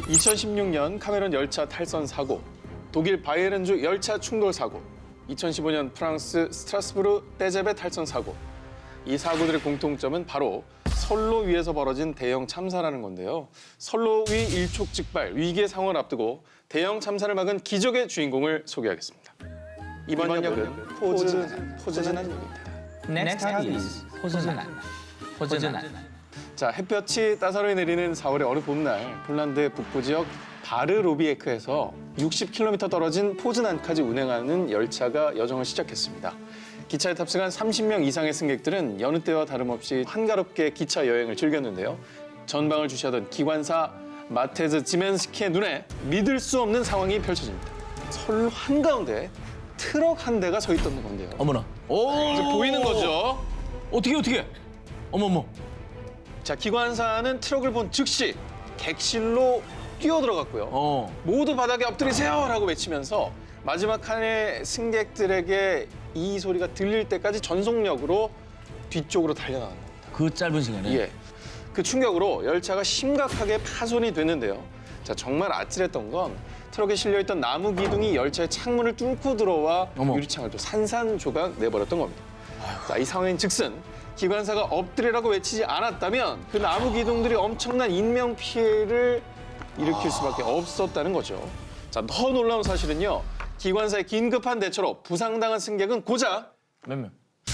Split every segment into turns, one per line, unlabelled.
2016년 카메론 열차 탈선 사고, 독일 바이에른주 열차 충돌 사고, 2015년 프랑스 스트라스부르 떼제베 탈선 사고. 이 사고들의 공통점은 바로 선로 위에서 벌어진 대형 참사라는 건데요. 선로 위 일촉즉발, 위기의 상황을 앞두고 대형 참사를 막은 기적의 주인공을 소개하겠습니다. 이번 역은 포즈난 역입니다.
Next stop is 포즈난.
자, 햇볕이 따사로이 내리는 4월의 어느 봄날, 폴란드 북부 지역 바르로비에크에서 60km 떨어진 포즈난까지 운행하는 열차가 여정을 시작했습니다. 기차에 탑승한 30명 이상의 승객들은 여느 때와 다름없이 한가롭게 기차 여행을 즐겼는데요. 전방을 주시하던 기관사 마테즈 지멘스키의 눈에 믿을 수 없는 상황이 펼쳐집니다. 선로 한가운데 트럭 한 대가 서 있던 건데요.
어머나. 오.
이제 보이는 거죠.
어떻게? 어머머.
자, 기관사는 트럭을 본 즉시 객실로 뛰어들어갔고요. 모두 바닥에 엎드리세요라고 외치면서 마지막 칸의 승객들에게 이 소리가 들릴 때까지 전속력으로 뒤쪽으로 달려나간 겁니다.
그 짧은 시간에?
예. 그 충격으로 열차가 심각하게 파손이 됐는데요. 자, 정말 아찔했던 건 트럭에 실려있던 나무 기둥이 열차의 창문을 뚫고 들어와 유리창을 또 산산조각 내버렸던 겁니다. 자, 이 상황인 즉슨 기관사가 엎드리라고 외치지 않았다면 그 나무 기둥들이 엄청난 인명 피해를 일으킬 수밖에 없었다는 거죠. 자, 더 놀라운 사실은요. 기관사의 긴급한 대처로 부상당한 승객은 고작
몇 명?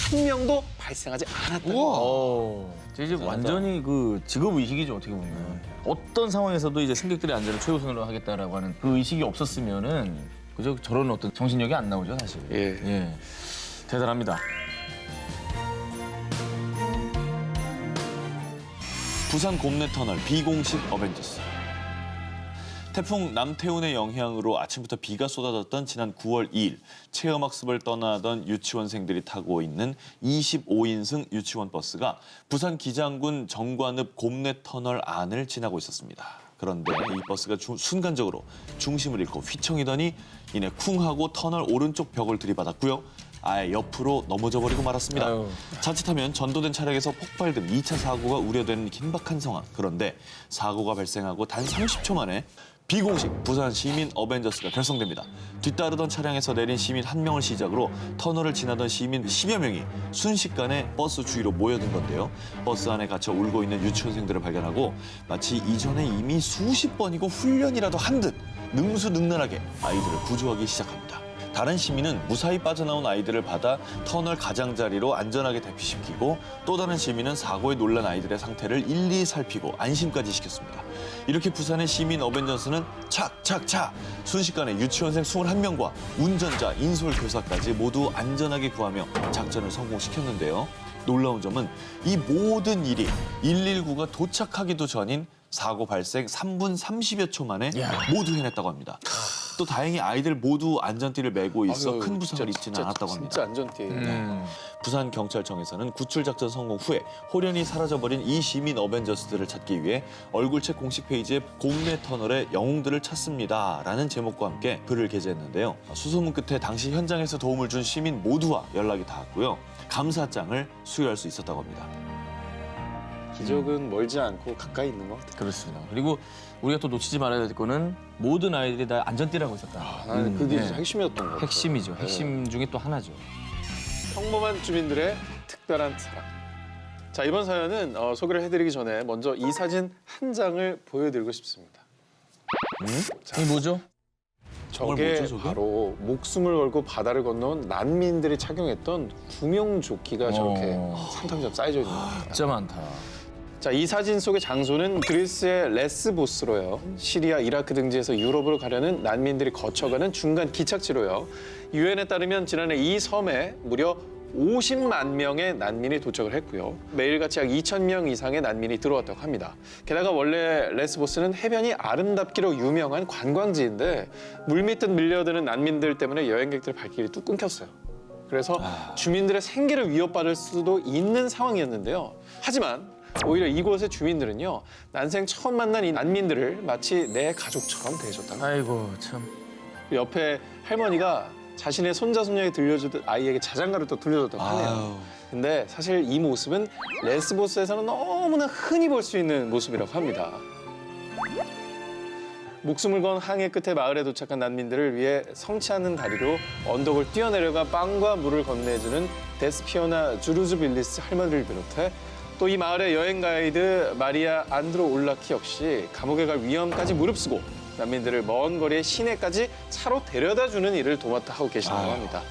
한 명도 발생하지 않았다는 거예요.
이제 완전히 그 직업 의식이죠, 어떻게 보면. 어떤 상황에서도 이제 승객들의 안전을 최우선으로 하겠다라고 하는 그 의식이 없었으면은 그저 저런 어떤 정신력이 안 나오죠, 사실.
예.
대단합니다.
부산 곰내 터널 비공식 어벤져스. 태풍 남태운의 영향으로 아침부터 비가 쏟아졌던 지난 9월 2일 체험학습을 떠나던 유치원생들이 타고 있는 25인승 유치원 버스가 부산 기장군 정관읍 곰내 터널 안을 지나고 있었습니다. 그런데 이 버스가 순간적으로 중심을 잃고 휘청이더니 이내 쿵 하고 터널 오른쪽 벽을 들이받았고요. 아예 옆으로 넘어져 버리고 말았습니다. 자칫하면 전도된 차량에서 폭발 등 2차 사고가 우려되는 긴박한 상황. 그런데 사고가 발생하고 단 30초 만에 비공식 부산 시민 어벤져스가 결성됩니다. 뒤따르던 차량에서 내린 시민 1명을 시작으로 터널을 지나던 시민 10여 명이 순식간에 버스 주위로 모여든 건데요. 버스 안에 갇혀 울고 있는 유치원생들을 발견하고 마치 이전에 이미 수십 번이고 훈련이라도 한 듯 능수능란하게 아이들을 구조하기 시작합니다. 다른 시민은 무사히 빠져나온 아이들을 받아 터널 가장자리로 안전하게 대피시키고 또 다른 시민은 사고에 놀란 아이들의 상태를 일일이 살피고 안심까지 시켰습니다. 이렇게 부산의 시민 어벤져스는 착착착 순식간에 유치원생 21명과 운전자, 인솔교사까지 모두 안전하게 구하며 작전을 성공시켰는데요. 놀라운 점은 이 모든 일이 119가 도착하기도 전인 사고 발생 3분 30여 초 만에 모두 해냈다고 합니다. 또 다행히 아이들 모두 안전띠를 메고 있어 큰 부상을 입지는 않았다고 합니다.
진짜 안전띠.
부산경찰청에서는 구출작전 성공 후에 홀연히 사라져버린 이 시민 어벤져스들을 찾기 위해 얼굴책 공식 페이지에 곰내 터널의 영웅들을 찾습니다라는 제목과 함께 글을 게재했는데요. 수소문 끝에 당시 현장에서 도움을 준 시민 모두와 연락이 닿았고요. 감사장을 수여할 수 있었다고 합니다.
기적은 멀지 않고 가까이 있는 것 같아요.
그렇습니다. 그리고 우리가 또 놓치지 말아야 될 거는 모든 아이들이 다 안전띠라고 있었다.
나는 그게 진짜 핵심이었던 것 같아요.
핵심이죠. 핵심 중에 또 하나죠.
평범한 주민들의 특별한 사랑. 자, 이번 사연은 소개를 해드리기 전에 먼저 이 사진 한 장을 보여드리고 싶습니다.
이게 뭐죠?
저게
뭐죠, 저게?
바로 목숨을 걸고 바다를 건너온 난민들이 착용했던 구명조끼가 저렇게 산탕처럼 쌓여져 있는 겁니다.
진짜 많다.
자, 이 사진 속의 장소는 그리스의 레스보스로요. 시리아, 이라크 등지에서 유럽으로 가려는 난민들이 거쳐가는 중간 기착지로요. 유엔에 따르면 지난해 이 섬에 무려 50만 명의 난민이 도착을 했고요. 매일같이 약 2,000명 이상의 난민이 들어왔다고 합니다. 게다가 원래 레스보스는 해변이 아름답기로 유명한 관광지인데 물밀듯 밀려드는 난민들 때문에 여행객들의 발길이 뚝 끊겼어요. 그래서 주민들의 생계를 위협받을 수도 있는 상황이었는데요. 하지만 오히려 이곳의 주민들은요. 난생 처음 만난 이 난민들을 마치 내 가족처럼 대해줬다는
아이고 참.
옆에 할머니가 자신의 손자 손녀에 들려주듯 아이에게 자장가를 또 들려줬다고 하네요.
아유.
근데 사실 이 모습은 레스보스에서는 너무나 흔히 볼 수 있는 모습이라고 합니다. 목숨을 건 항해 끝에 마을에 도착한 난민들을 위해 성취하는 다리로 언덕을 뛰어내려가 빵과 물을 건네주는 데스피오나 주루즈빌리스 할머니를 비롯해 또 이 마을의 여행 가이드 마리아 안드로올라키 역시 감옥에 갈 위험까지 무릅쓰고 난민들을 먼 거리의 시내까지 차로 데려다주는 일을 도맡아 하고 계신다고 합니다.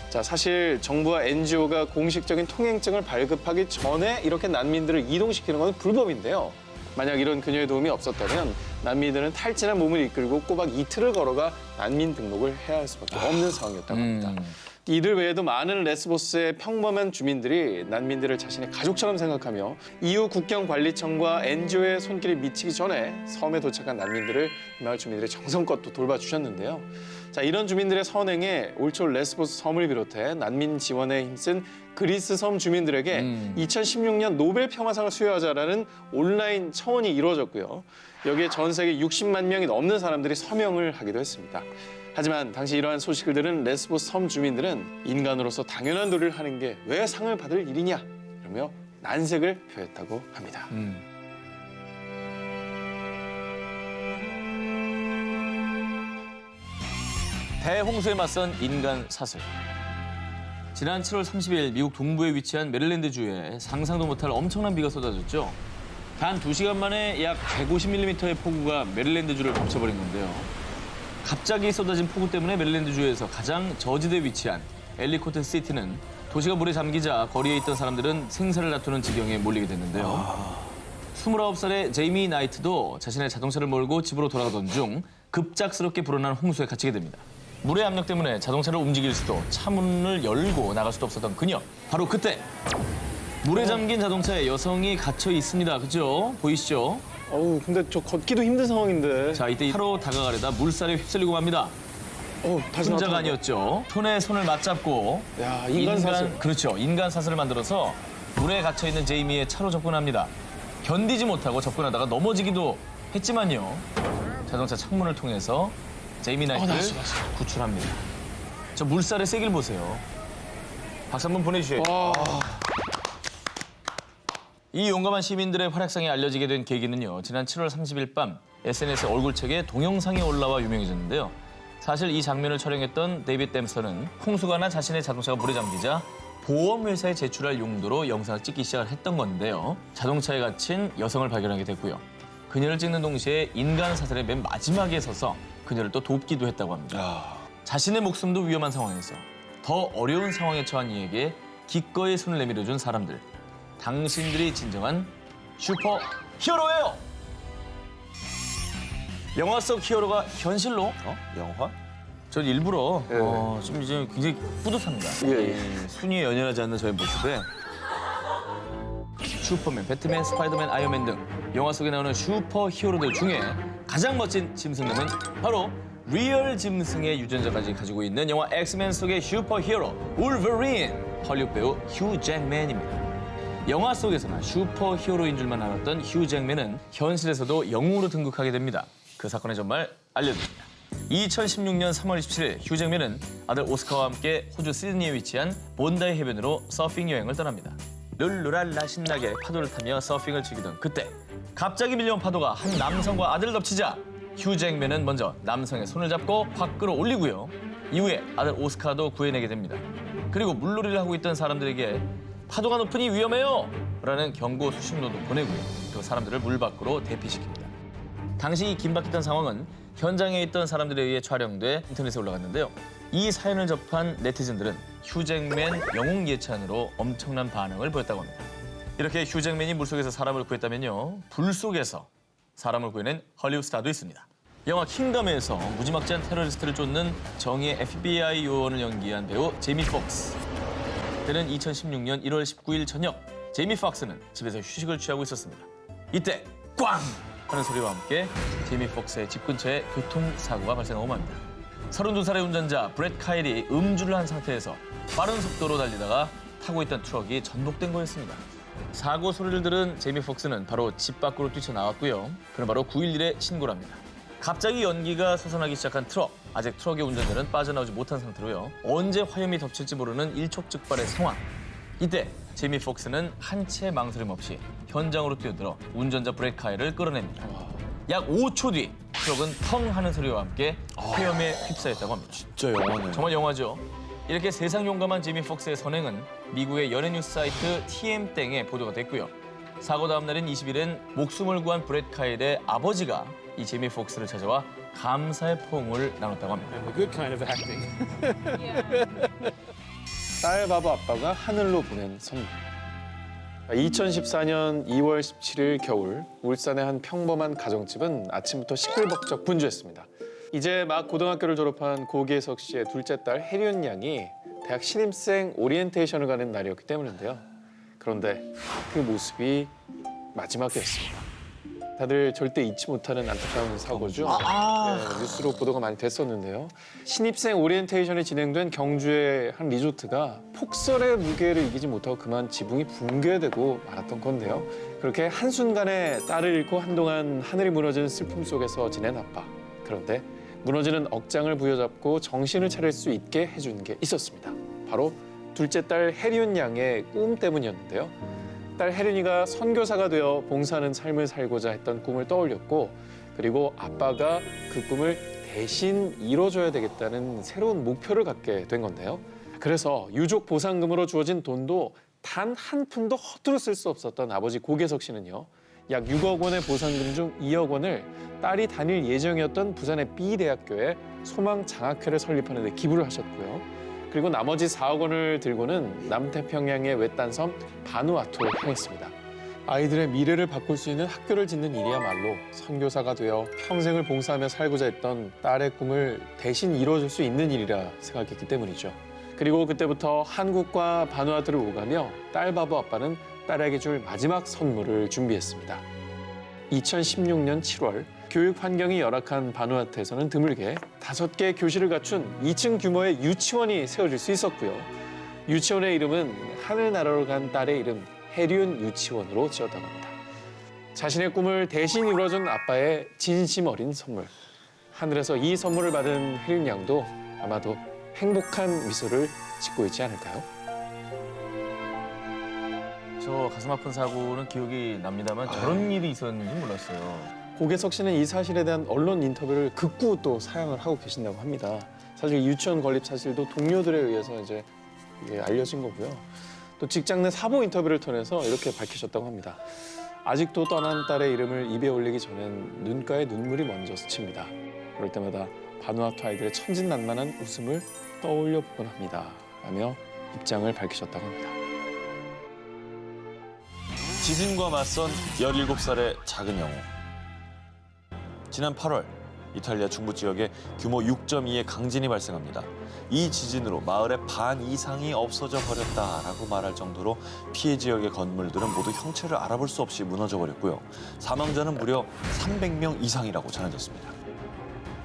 자, 사실 정부와 NGO가 공식적인 통행증을 발급하기 전에 이렇게 난민들을 이동시키는 건 불법인데요. 만약 이런 그녀의 도움이 없었다면 난민들은 탈진한 몸을 이끌고 꼬박 이틀을 걸어가 난민 등록을 해야 할 수밖에 없는 상황이었다고 합니다. 이들 외에도 많은 레스보스의 평범한 주민들이 난민들을 자신의 가족처럼 생각하며 EU 국경관리청과 NGO의 손길이 미치기 전에 섬에 도착한 난민들을 이 마을 주민들이 정성껏 또 돌봐주셨는데요. 자, 이런 주민들의 선행에 올 초 레스보스 섬을 비롯해 난민 지원에 힘쓴 그리스 섬 주민들에게 2016년 노벨 평화상을 수여하자라는 온라인 청원이 이루어졌고요. 여기에 전 세계 60만 명이 넘는 사람들이 서명을 하기도 했습니다. 하지만 당시 이러한 소식을 들은 레스보스 섬 주민들은 인간으로서 당연한 도리를 하는 게 왜 상을 받을 일이냐 이러며 난색을 표했다고 합니다.
대홍수에 맞선 인간 사슬. 지난 7월 30일 미국 동부에 위치한 메릴랜드주에 상상도 못할 엄청난 비가 쏟아졌죠. 단 2시간 만에 약 150mm의 폭우가 메릴랜드주를 덮쳐버린 건데요. 갑자기 쏟아진 폭우 때문에 메릴랜드주에서 가장 저지대에 위치한 엘리코트 시티는 도시가 물에 잠기자 거리에 있던 사람들은 생사를 다투는 지경에 몰리게 됐는데요. 29살의 제이미 나이트도 자신의 자동차를 몰고 집으로 돌아가던 중 급작스럽게 불어난 홍수에 갇히게 됩니다. 물의 압력 때문에 자동차를 움직일 수도 차문을 열고 나갈 수도 없었던 그녀. 바로 그때 물에 잠긴 자동차에 여성이 갇혀 있습니다. 그죠? 보이시죠?
어우, 근데 저 걷기도 힘든 상황인데.
자, 이때 차로 다가가려다 물살에 휩쓸리고 맙니다.
다시
혼자가
나타나.
아니었죠. 손에 손을 맞잡고
야, 인간 사슬.
그렇죠. 인간 사슬을 만들어서 물에 갇혀 있는 제이미의 차로 접근합니다. 견디지 못하고 접근하다가 넘어지기도 했지만요. 자동차 창문을 통해서 제이미 나이트를 구출합니다. 저 물살의 세기를 보세요. 박수 한번 보내주세요.
와,
이 용감한 시민들의 활약상이 알려지게 된 계기는요. 지난 7월 30일 밤 SNS 얼굴책에 동영상이 올라와 유명해졌는데요. 사실 이 장면을 촬영했던 데이빗 댐스터는 홍수가 나 자신의 자동차가 물에 잠기자 보험회사에 제출할 용도로 영상을 찍기 시작을 했던 건데요. 자동차에 갇힌 여성을 발견하게 됐고요. 그녀를 찍는 동시에 인간 사슬의 맨 마지막에 서서 그녀를 또 돕기도 했다고 합니다. 자신의 목숨도 위험한 상황에서 더 어려운 상황에 처한 이에게 기꺼이 손을 내밀어준 사람들. 당신들이 진정한 슈퍼 히어로예요. 영화 속 히어로가 현실로?
영화?
전 일부러
예.
좀 이제 굉장히 뿌듯합니다.
예.
순위에 연연하지 않는 저의 모습에 슈퍼맨, 배트맨, 스파이더맨, 아이언맨 등 영화 속에 나오는 슈퍼 히어로들 중에 가장 멋진 짐승남은 바로 리얼 짐승의 유전자까지 가지고 있는 영화 엑스맨 속의 슈퍼 히어로 울버린, 헐리우드 배우 휴 잭맨입니다. 영화 속에서는 슈퍼 히어로인 줄만 알았던 휴 잭맨은 현실에서도 영웅으로 등극하게 됩니다. 그 사건의 전말 알려드립니다. 2016년 3월 27일 휴 잭맨은 아들 오스카와 함께 호주 시드니에 위치한 본다이 해변으로 서핑 여행을 떠납니다. 룰루랄라 신나게 파도를 타며 서핑을 즐기던 그때 갑자기 밀려온 파도가 한 남성과 아들을 덮치자 휴 잭맨은 먼저 남성의 손을 잡고 밖으로 올리고요. 이후에 아들 오스카도 구해내게 됩니다. 그리고 물놀이를 하고 있던 사람들에게 파도가 높으니 위험해요! 라는 경고 수신호도 보내고요. 그 사람들을 물 밖으로 대피시킵니다. 당시 이 긴박했던 상황은 현장에 있던 사람들에 의해 촬영돼 인터넷에 올라갔는데요. 이 사연을 접한 네티즌들은 휴 잭맨 영웅 예찬으로 엄청난 반응을 보였다고 합니다. 이렇게 휴 잭맨이 물속에서 사람을 구했다면요. 불 속에서 사람을 구해낸 헐리우드 스타도 있습니다. 영화 킹덤에서 무지막지한 테러리스트를 쫓는 정의의 FBI 요원을 연기한 배우 제이미 폭스. 그는 2016년 1월 19일 저녁 제이미 폭스는 집에서 휴식을 취하고 있었습니다. 이때 꽝! 하는 소리와 함께 제이미 폭스의 집 근처에 교통사고가 발생하고 맙니다. 32살의 운전자 브렛 카일이 음주를 한 상태에서 빠른 속도로 달리다가 타고 있던 트럭이 전복된 거였습니다. 사고 소리를 들은 제이미 폭스는 바로 집 밖으로 뛰쳐나왔고요. 그는 바로 911에 신고를 합니다. 갑자기 연기가 솟아나기 시작한 트럭. 아직 트럭의 운전자는 빠져나오지 못한 상태로요. 언제 화염이 덮칠지 모르는 일촉즉발의 상황. 이때 제이미 폭스는 한 채 망설임 없이 현장으로 뛰어들어 운전자 브렛 카일을 끌어냅니다. 약 5초 뒤 트럭은 텅 하는 소리와 함께 헤엄에 휩싸였다고 합니다.
진짜 영화네.
정말 영화죠. 이렇게 세상 용감한 제이미 폭스의 선행은 미국의 연예 뉴스 사이트 TM땡에 보도가 됐고요. 사고 다음 날인 20일엔 목숨을 구한 브렛 카일의 아버지가 이 제이미 폭스를 찾아와 감사의 포옹을 나눴다고 합니다.
Good kind of acting.
딸 바보 아빠가 하늘로 보낸 선물. 2014년 2월 17일 겨울 울산의 한 평범한 가정집은 아침부터 시끌벅적 분주했습니다. 이제 막 고등학교를 졸업한 고기석 씨의 둘째 딸 혜륜 양이 대학 신입생 오리엔테이션을 가는 날이었기 때문인데요. 그런데 그 모습이 마지막이었습니다. 다들 절대 잊지 못하는 안타까운 사고죠. 네, 뉴스로 보도가 많이 됐었는데요. 신입생 오리엔테이션이 진행된 경주의 한 리조트가 폭설의 무게를 이기지 못하고 그만 지붕이 붕괴되고 말았던 건데요. 그렇게 한순간에 딸을 잃고 한동안 하늘이 무너지는 슬픔 속에서 지낸 아빠. 그런데 무너지는 억장을 부여잡고 정신을 차릴 수 있게 해준 게 있었습니다. 바로 둘째 딸 혜륜 양의 꿈 때문이었는데요. 딸 혜륜이가 선교사가 되어 봉사하는 삶을 살고자 했던 꿈을 떠올렸고, 그리고 아빠가 그 꿈을 대신 이뤄줘야 되겠다는 새로운 목표를 갖게 된 건데요. 그래서 유족 보상금으로 주어진 돈도 단 한 푼도 허투루 쓸 수 없었던 아버지 고계석 씨는요. 약 6억 원의 보상금 중 2억 원을 딸이 다닐 예정이었던 부산의 B대학교에 소망 장학회를 설립하는 데 기부를 하셨고요. 그리고 나머지 4억 원을 들고는 남태평양의 외딴 섬 바누아투로 향했습니다. 아이들의 미래를 바꿀 수 있는 학교를 짓는 일이야말로 선교사가 되어 평생을 봉사하며 살고자 했던 딸의 꿈을 대신 이루어줄 수 있는 일이라 생각했기 때문이죠. 그리고 그때부터 한국과 바누아투를 오가며 딸 바보 아빠는 딸에게 줄 마지막 선물을 준비했습니다. 2016년 7월 교육 환경이 열악한 바누아투에서는 드물게 5개 교실을 갖춘 2층 규모의 유치원이 세워질 수 있었고요. 유치원의 이름은 하늘나라로 간 딸의 이름 혜륜 유치원으로 지었다고 합니다. 자신의 꿈을 대신 이루어준 아빠의 진심 어린 선물. 하늘에서 이 선물을 받은 혜륜 양도 아마도 행복한 미소를 짓고 있지 않을까요?
저 가슴 아픈 사고는 기억이 납니다만 저런 일이 있었는지 몰랐어요.
고계석 씨는 이 사실에 대한 언론 인터뷰를 극구 또 사양을 하고 계신다고 합니다. 사실 유치원 건립 사실도 동료들에 의해서 이제 이게 알려진 거고요. 또 직장 내 사보 인터뷰를 통해서 이렇게 밝히셨다고 합니다. 아직도 떠난 딸의 이름을 입에 올리기 전엔 눈가에 눈물이 먼저 스칩니다. 그럴 때마다 바누아투 아이들의 천진난만한 웃음을 떠올려 보곤 합니다. 라며 입장을 밝히셨다고 합니다.
지진과 맞선 17살의 작은 영웅. 지난 8월 이탈리아 중부 지역에 규모 6.2의 강진이 발생합니다. 이 지진으로 마을의 반 이상이 없어져 버렸다라고 말할 정도로 피해 지역의 건물들은 모두 형체를 알아볼 수 없이 무너져 버렸고요. 사망자는 무려 300명 이상이라고 전해졌습니다.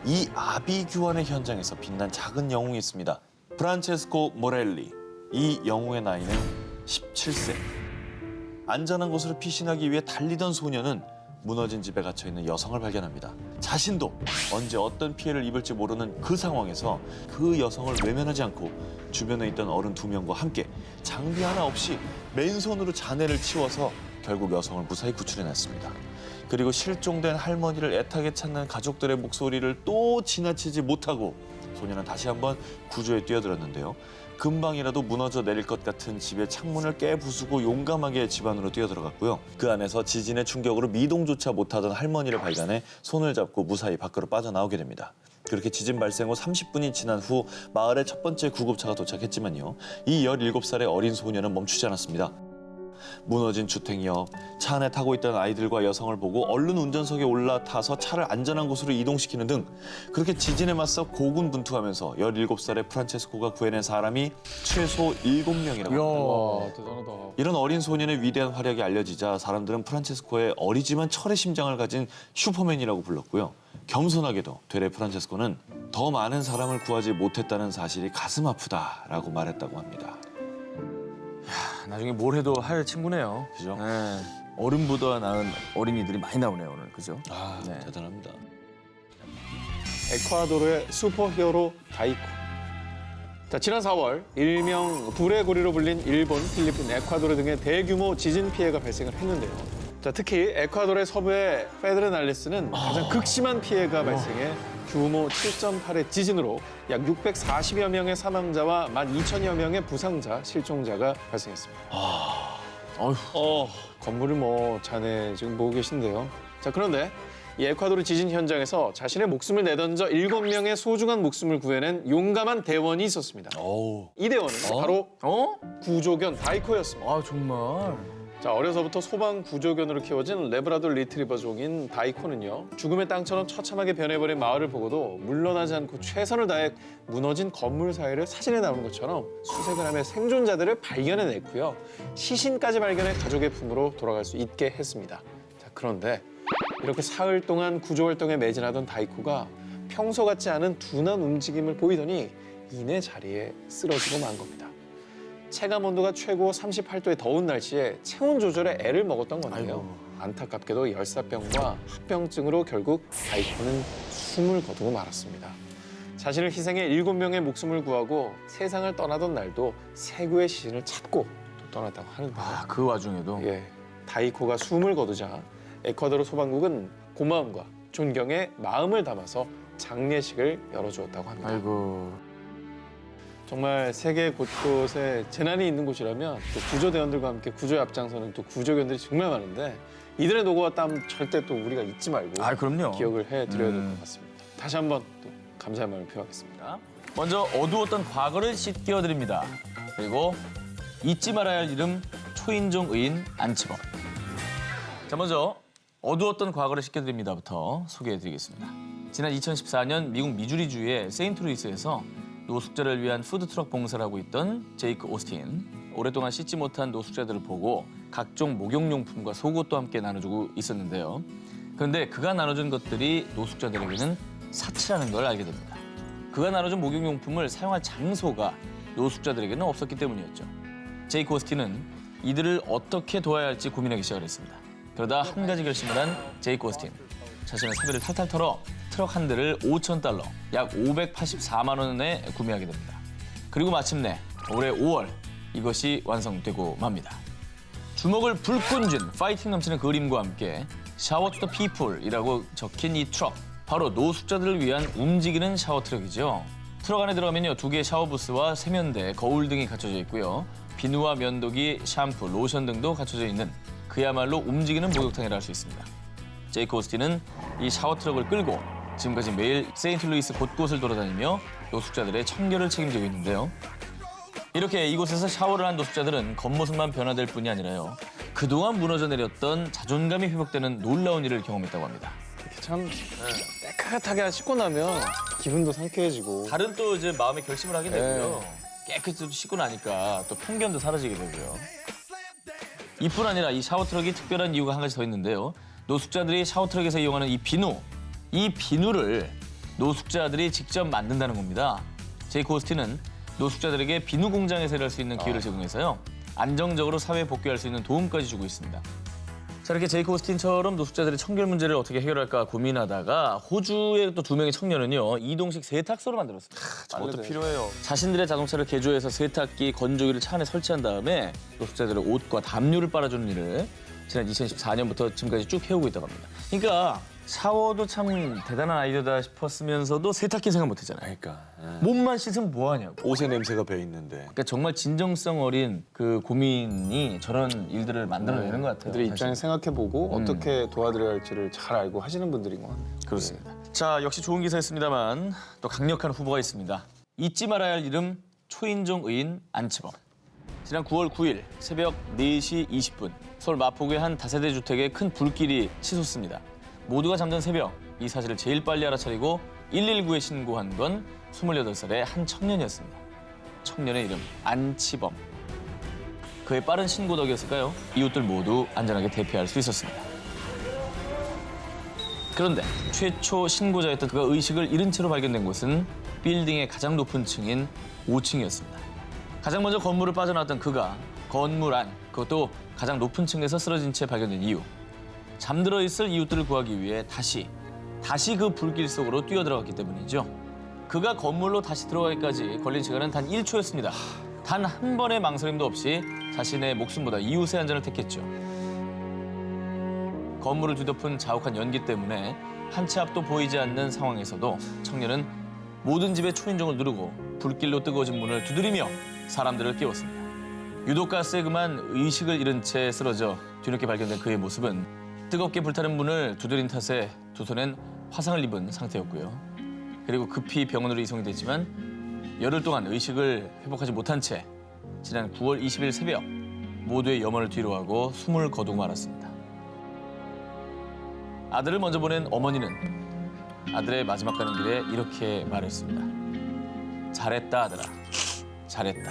이 아비규환의 현장에서 빛난 작은 영웅이 있습니다. 프란체스코 모렐리. 이 영웅의 나이는 17세. 안전한 곳으로 피신하기 위해 달리던 소녀는 무너진 집에 갇혀 있는 여성을 발견합니다. 자신도 언제 어떤 피해를 입을지 모르는 그 상황에서 그 여성을 외면하지 않고 주변에 있던 어른 2명과 함께 장비 하나 없이 맨손으로 잔해를 치워서 결국 여성을 무사히 구출해냈습니다. 그리고 실종된 할머니를 애타게 찾는 가족들의 목소리를 또 지나치지 못하고 소녀는 다시 한번 구조에 뛰어들었는데요. 금방이라도 무너져 내릴 것 같은 집의 창문을 깨부수고 용감하게 집 안으로 뛰어들어갔고요. 그 안에서 지진의 충격으로 미동조차 못하던 할머니를 발견해 손을 잡고 무사히 밖으로 빠져나오게 됩니다. 그렇게 지진 발생 후 30분이 지난 후 마을에 첫 번째 구급차가 도착했지만요. 이 17살의 어린 소녀는 멈추지 않았습니다. 무너진 주택 옆, 차 안에 타고 있던 아이들과 여성을 보고 얼른 운전석에 올라타서 차를 안전한 곳으로 이동시키는 등 그렇게 지진에 맞서 고군분투하면서 17살의 프란체스코가 구해낸 사람이 최소 7명이라고 합니다.
와, 대단하다.
이런 어린 소년의 위대한 활약이 알려지자 사람들은 프란체스코의 어리지만 철의 심장을 가진 슈퍼맨이라고 불렀고요. 겸손하게도 되레 프란체스코는 더 많은 사람을 구하지 못했다는 사실이 가슴 아프다라고 말했다고 합니다.
나중에 뭘 해도 할 친구네요.
그죠?
네. 어른보다 나은 어린이들이 많이 나오네요, 오늘. 그죠?
아,
네.
대단합니다.
에콰도르의 슈퍼히어로 다이코. 자, 지난 4월 일명 불의 고리로 불린 일본, 필리핀, 에콰도르 등의 대규모 지진 피해가 발생을 했는데요. 자, 특히 에콰도르의 서부의 페드레날레스는 가장 극심한 피해가 발생해 규모 7.8의 지진으로 약 640여 명의 사망자와 12,000여 명의 부상자, 실종자가 발생했습니다. 건물을 잔해 지금 보고 계신데요. 자, 그런데 이 에콰도르 지진 현장에서 자신의 목숨을 내던져 7명의 소중한 목숨을 구해낸 용감한 대원이 있었습니다. 이 대원은 바로 구조견 다이코였습니다.
아, 정말.
자, 어려서부터 소방 구조견으로 키워진 레브라돌 리트리버 종인 다이코는요, 죽음의 땅처럼 처참하게 변해버린 마을을 보고도 물러나지 않고 최선을 다해 무너진 건물 사이를 사진에 나오는 것처럼 수색을 하며 생존자들을 발견해냈고요, 시신까지 발견해 가족의 품으로 돌아갈 수 있게 했습니다. 자, 그런데 이렇게 사흘 동안 구조 활동에 매진하던 다이코가 평소 같지 않은 둔한 움직임을 보이더니 이내 자리에 쓰러지고 만 겁니다. 체감 온도가 최고 38도의 더운 날씨에 체온 조절에 애를 먹었던 건데요. 안타깝게도 열사병과 합병증으로 결국 다이코는 숨을 거두고 말았습니다. 자신을 희생해 7명의 목숨을 구하고 세상을 떠나던 날도 세구의 시신을 찾고 또 떠났다고 하는데요.
그 와중에도.
예, 다이코가 숨을 거두자 에콰도르 소방국은 고마움과 존경의 마음을 담아서 장례식을 열어주었다고 합니다.
아이고.
정말 세계 곳곳에 재난이 있는 곳이라면 또 구조대원들과 함께 구조에 앞장서는 또 구조견들이 정말 많은데 이들의 노고와 땀 절대 또 우리가 잊지 말고
그럼요.
기억을 해드려야 될 것 같습니다. 다시 한번 또 감사의 마음을 표하겠습니다.
먼저 어두웠던 과거를 씻겨드립니다. 그리고 잊지 말아야 할 이름 초인종 의인 안치범. 자, 먼저 어두웠던 과거를 씻겨드립니다부터 소개해드리겠습니다. 지난 2014년 미국 미주리주의 세인트루이스에서 노숙자를 위한 푸드트럭 봉사를 하고 있던 제이크 오스틴. 오랫동안 씻지 못한 노숙자들을 보고 각종 목욕용품과 속옷도 함께 나눠주고 있었는데요. 그런데 그가 나눠준 것들이 노숙자들에게는 사치라는 걸 알게 됩니다. 그가 나눠준 목욕용품을 사용할 장소가 노숙자들에게는 없었기 때문이었죠. 제이크 오스틴은 이들을 어떻게 도와야 할지 고민하기 시작을 했습니다. 그러다 한 가지 결심을 한 제이크 오스틴. 자신의 사비를 탈탈 털어 트럭 한 대를 $5,000, 약 584만 원에 구매하게 됩니다. 그리고 마침내 올해 5월 이것이 완성되고 맙니다. 주먹을 불끈 쥔 파이팅 넘치는 그림과 함께 샤워 투 더 피플이라고 적힌 이 트럭. 바로 노숙자들을 위한 움직이는 샤워 트럭이죠. 트럭 안에 들어가면요, 2개의 샤워 부스와 세면대, 거울 등이 갖춰져 있고요. 비누와 면도기, 샴푸, 로션 등도 갖춰져 있는 그야말로 움직이는 목욕탕이라 할 수 있습니다. 제이크 오스틴은 이 샤워 트럭을 끌고 지금까지 매일 세인트루이스 곳곳을 돌아다니며 노숙자들의 청결을 책임지고 있는데요. 이렇게 이곳에서 샤워를 한 노숙자들은 겉모습만 변화될 뿐이 아니라요, 그동안 무너져 내렸던 자존감이 회복되는 놀라운 일을 경험했다고 합니다.
이렇게 참 깨끗하게 씻고 나면 기분도 상쾌해지고
다른 또 이제 마음의 결심을 하게 되고요. 깨끗이 씻고 나니까 또 편견도 사라지게 되고요. 이뿐 아니라 이 샤워 트럭이 특별한 이유가 한 가지 더 있는데요. 노숙자들이 샤워 트럭에서 이용하는 이 비누를 노숙자들이 직접 만든다는 겁니다. 제이크 오스틴은 노숙자들에게 비누 공장에서 일할 수 있는 기회를 제공해서요, 안정적으로 사회에 복귀할 수 있는 도움까지 주고 있습니다. 자, 이렇게 제이크 오스틴처럼 노숙자들의 청결 문제를 어떻게 해결할까 고민하다가 호주의 또 2명의 청년은요, 이동식 세탁소를 만들었습니다.
저것도 필요해요.
자신들의 자동차를 개조해서 세탁기, 건조기를 차 안에 설치한 다음에 노숙자들의 옷과 담요를 빨아주는 일을 지난 2014년부터 지금까지 쭉 해오고 있다고 합니다. 그러니까 샤워도 참 대단한 아이디어다 싶었으면서도 세탁기 생각 못했잖아요.
그러니까
몸만 씻으면 뭐하냐고.
옷에 냄새가 배 있는데.
그러니까 정말 진정성 어린 그 고민이 저런 일들을 만들어내는 것 같아요.
그들의
사실.
입장을 생각해보고 어떻게 도와드려야 할지를 잘 알고 하시는 분들인 것 같네요.
그렇습니다. 자, 역시 좋은 기사였습니다만 또 강력한 후보가 있습니다. 잊지 말아야 할 이름 초인종 의인 안치범. 지난 9월 9일 새벽 4시 20분 서울 마포구의 한 다세대 주택에 큰 불길이 치솟습니다. 모두가 잠든 새벽 이 사실을 제일 빨리 알아차리고 119에 신고한 건 28살의 한 청년이었습니다. 청년의 이름 안치범. 그의 빠른 신고 덕이었을까요? 이웃들 모두 안전하게 대피할 수 있었습니다. 그런데 최초 신고자였던 그가 의식을 잃은 채로 발견된 곳은 빌딩의 가장 높은 층인 5층이었습니다. 가장 먼저 건물을 빠져나왔던 그가 건물 안, 그것도 가장 높은 층에서 쓰러진 채 발견된 이유. 잠들어 있을 이웃들을 구하기 위해 다시 그 불길 속으로 뛰어들어갔기 때문이죠. 그가 건물로 다시 들어가기까지 걸린 시간은 단 1초였습니다. 단 한 번의 망설임도 없이 자신의 목숨보다 이웃의 안전을 택했죠. 건물을 뒤덮은 자욱한 연기 때문에 한 치 앞도 보이지 않는 상황에서도 청년은 모든 집의 초인종을 누르고 불길로 뜨거워진 문을 두드리며 사람들을 깨웠습니다. 유독 가스에 그만 의식을 잃은 채 쓰러져 뒤늦게 발견된 그의 모습은 뜨겁게 불타는 문을 두드린 탓에 두 손엔 화상을 입은 상태였고요. 그리고 급히 병원으로 이송이 됐지만 열흘 동안 의식을 회복하지 못한 채 지난 9월 20일 새벽 모두의 염원을 뒤로하고 숨을 거두고 말았습니다. 아들을 먼저 보낸 어머니는 아들의 마지막 가는 길에 이렇게 말했습니다. 잘했다 아들아, 잘했다.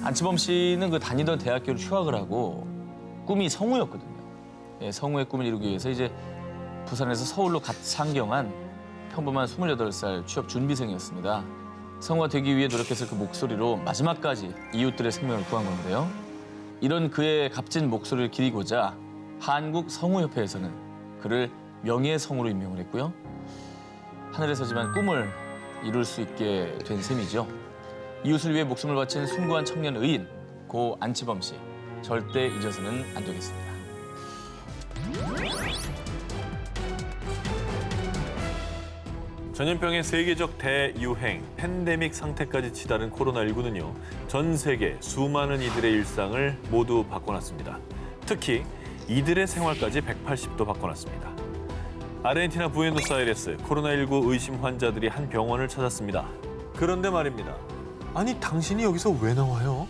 안치범 씨는 그 다니던 대학교를 휴학을 하고 꿈이 성우였거든요. 예, 성우의 꿈을 이루기 위해서 이제 부산에서 서울로 갓 상경한 평범한 28살 취업 준비생이었습니다. 성우가 되기 위해 노력했을 그 목소리로 마지막까지 이웃들의 생명을 구한 건데요. 이런 그의 값진 목소리를 기리고자 한국성우협회에서는 그를 명예성우로 임명을 했고요. 하늘에서지만 꿈을 이룰 수 있게 된 셈이죠. 이웃을 위해 목숨을 바친 숭고한 청년 의인 고 안치범 씨. 절대 잊어서는 안 되겠습니다.
전염병의 세계적 대유행, 팬데믹 상태까지 치달은 코로나19는요. 전 세계 수많은 이들의 일상을 모두 바꿔놨습니다. 특히 이들의 생활까지 180도 바꿔놨습니다. 아르헨티나 부에노스아이레스 코로나19 의심 환자들이 한 병원을 찾았습니다. 그런데 말입니다. 아니 당신이 여기서 왜 나와요?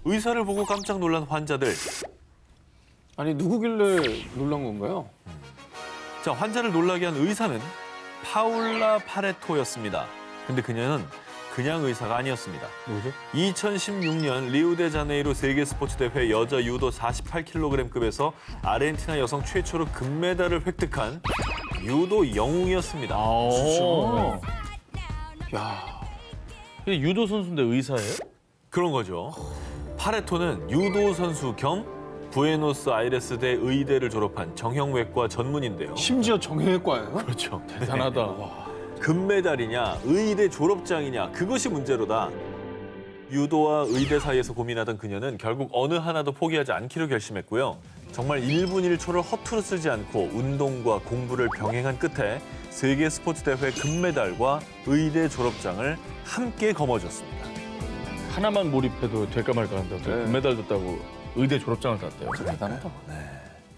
의사를 보고 깜짝 놀란 환자들.
아니 누구길래 놀란 건가요?
자, 환자를 놀라게 한 의사는 파울라 파레토였습니다. 근데 그녀는 그냥 의사가 아니었습니다.
누구죠?
2016년 리우데자네이루 세계스포츠대회 여자 유도 48kg급에서 아르헨티나 여성 최초로 금메달을 획득한 유도 영웅이었습니다.
야,
근데 유도 선수인데 의사예요?
그런 거죠. 파레토는 유도 선수 겸 부에노스아이레스대 의대를 졸업한 정형외과 전문인데요.
심지어 정형외과예요?
그렇죠.
대단하다. 와.
금메달이냐 의대 졸업장이냐 그것이 문제로다. 유도와 의대 사이에서 고민하던 그녀는 결국 어느 하나도 포기하지 않기로 결심했고요. 정말 1분 1초를 허투루 쓰지 않고 운동과 공부를 병행한 끝에 세계 스포츠 대회 금메달과 의대 졸업장을 함께 거머쥐었습니다.
하나만 몰입해도 될까 말까 한다고
네.
금메달도 따고 의대 졸업장을 땄대요.
대단하다.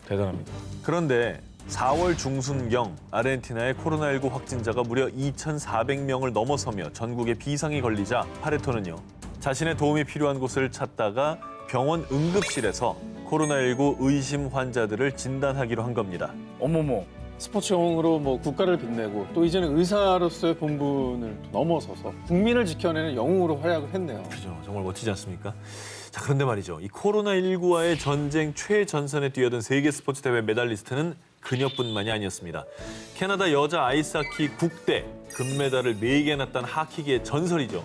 대단합니다.
그런데 4월 중순경 아르헨티나의 코로나19 확진자가 무려 2,400명을 넘어서며 전국에 비상이 걸리자 파레토는요. 자신의 도움이 필요한 곳을 찾다가 병원 응급실에서 코로나19 의심 환자들을 진단하기로 한 겁니다.
어머머.
스포츠 영웅으로 뭐 국가를 빛내고 또 이제는 의사로서의 본분을 넘어서서 국민을 지켜내는 영웅으로 활약을 했네요.
그죠. 정말 멋지지 않습니까? 자, 그런데 말이죠. 이 코로나19와의 전쟁 최전선에 뛰어든 세계 스포츠 대회 메달리스트는 그녀뿐만이 아니었습니다. 캐나다 여자 아이스하키 국대 금메달을 4개나 딴 하키계의 전설이죠.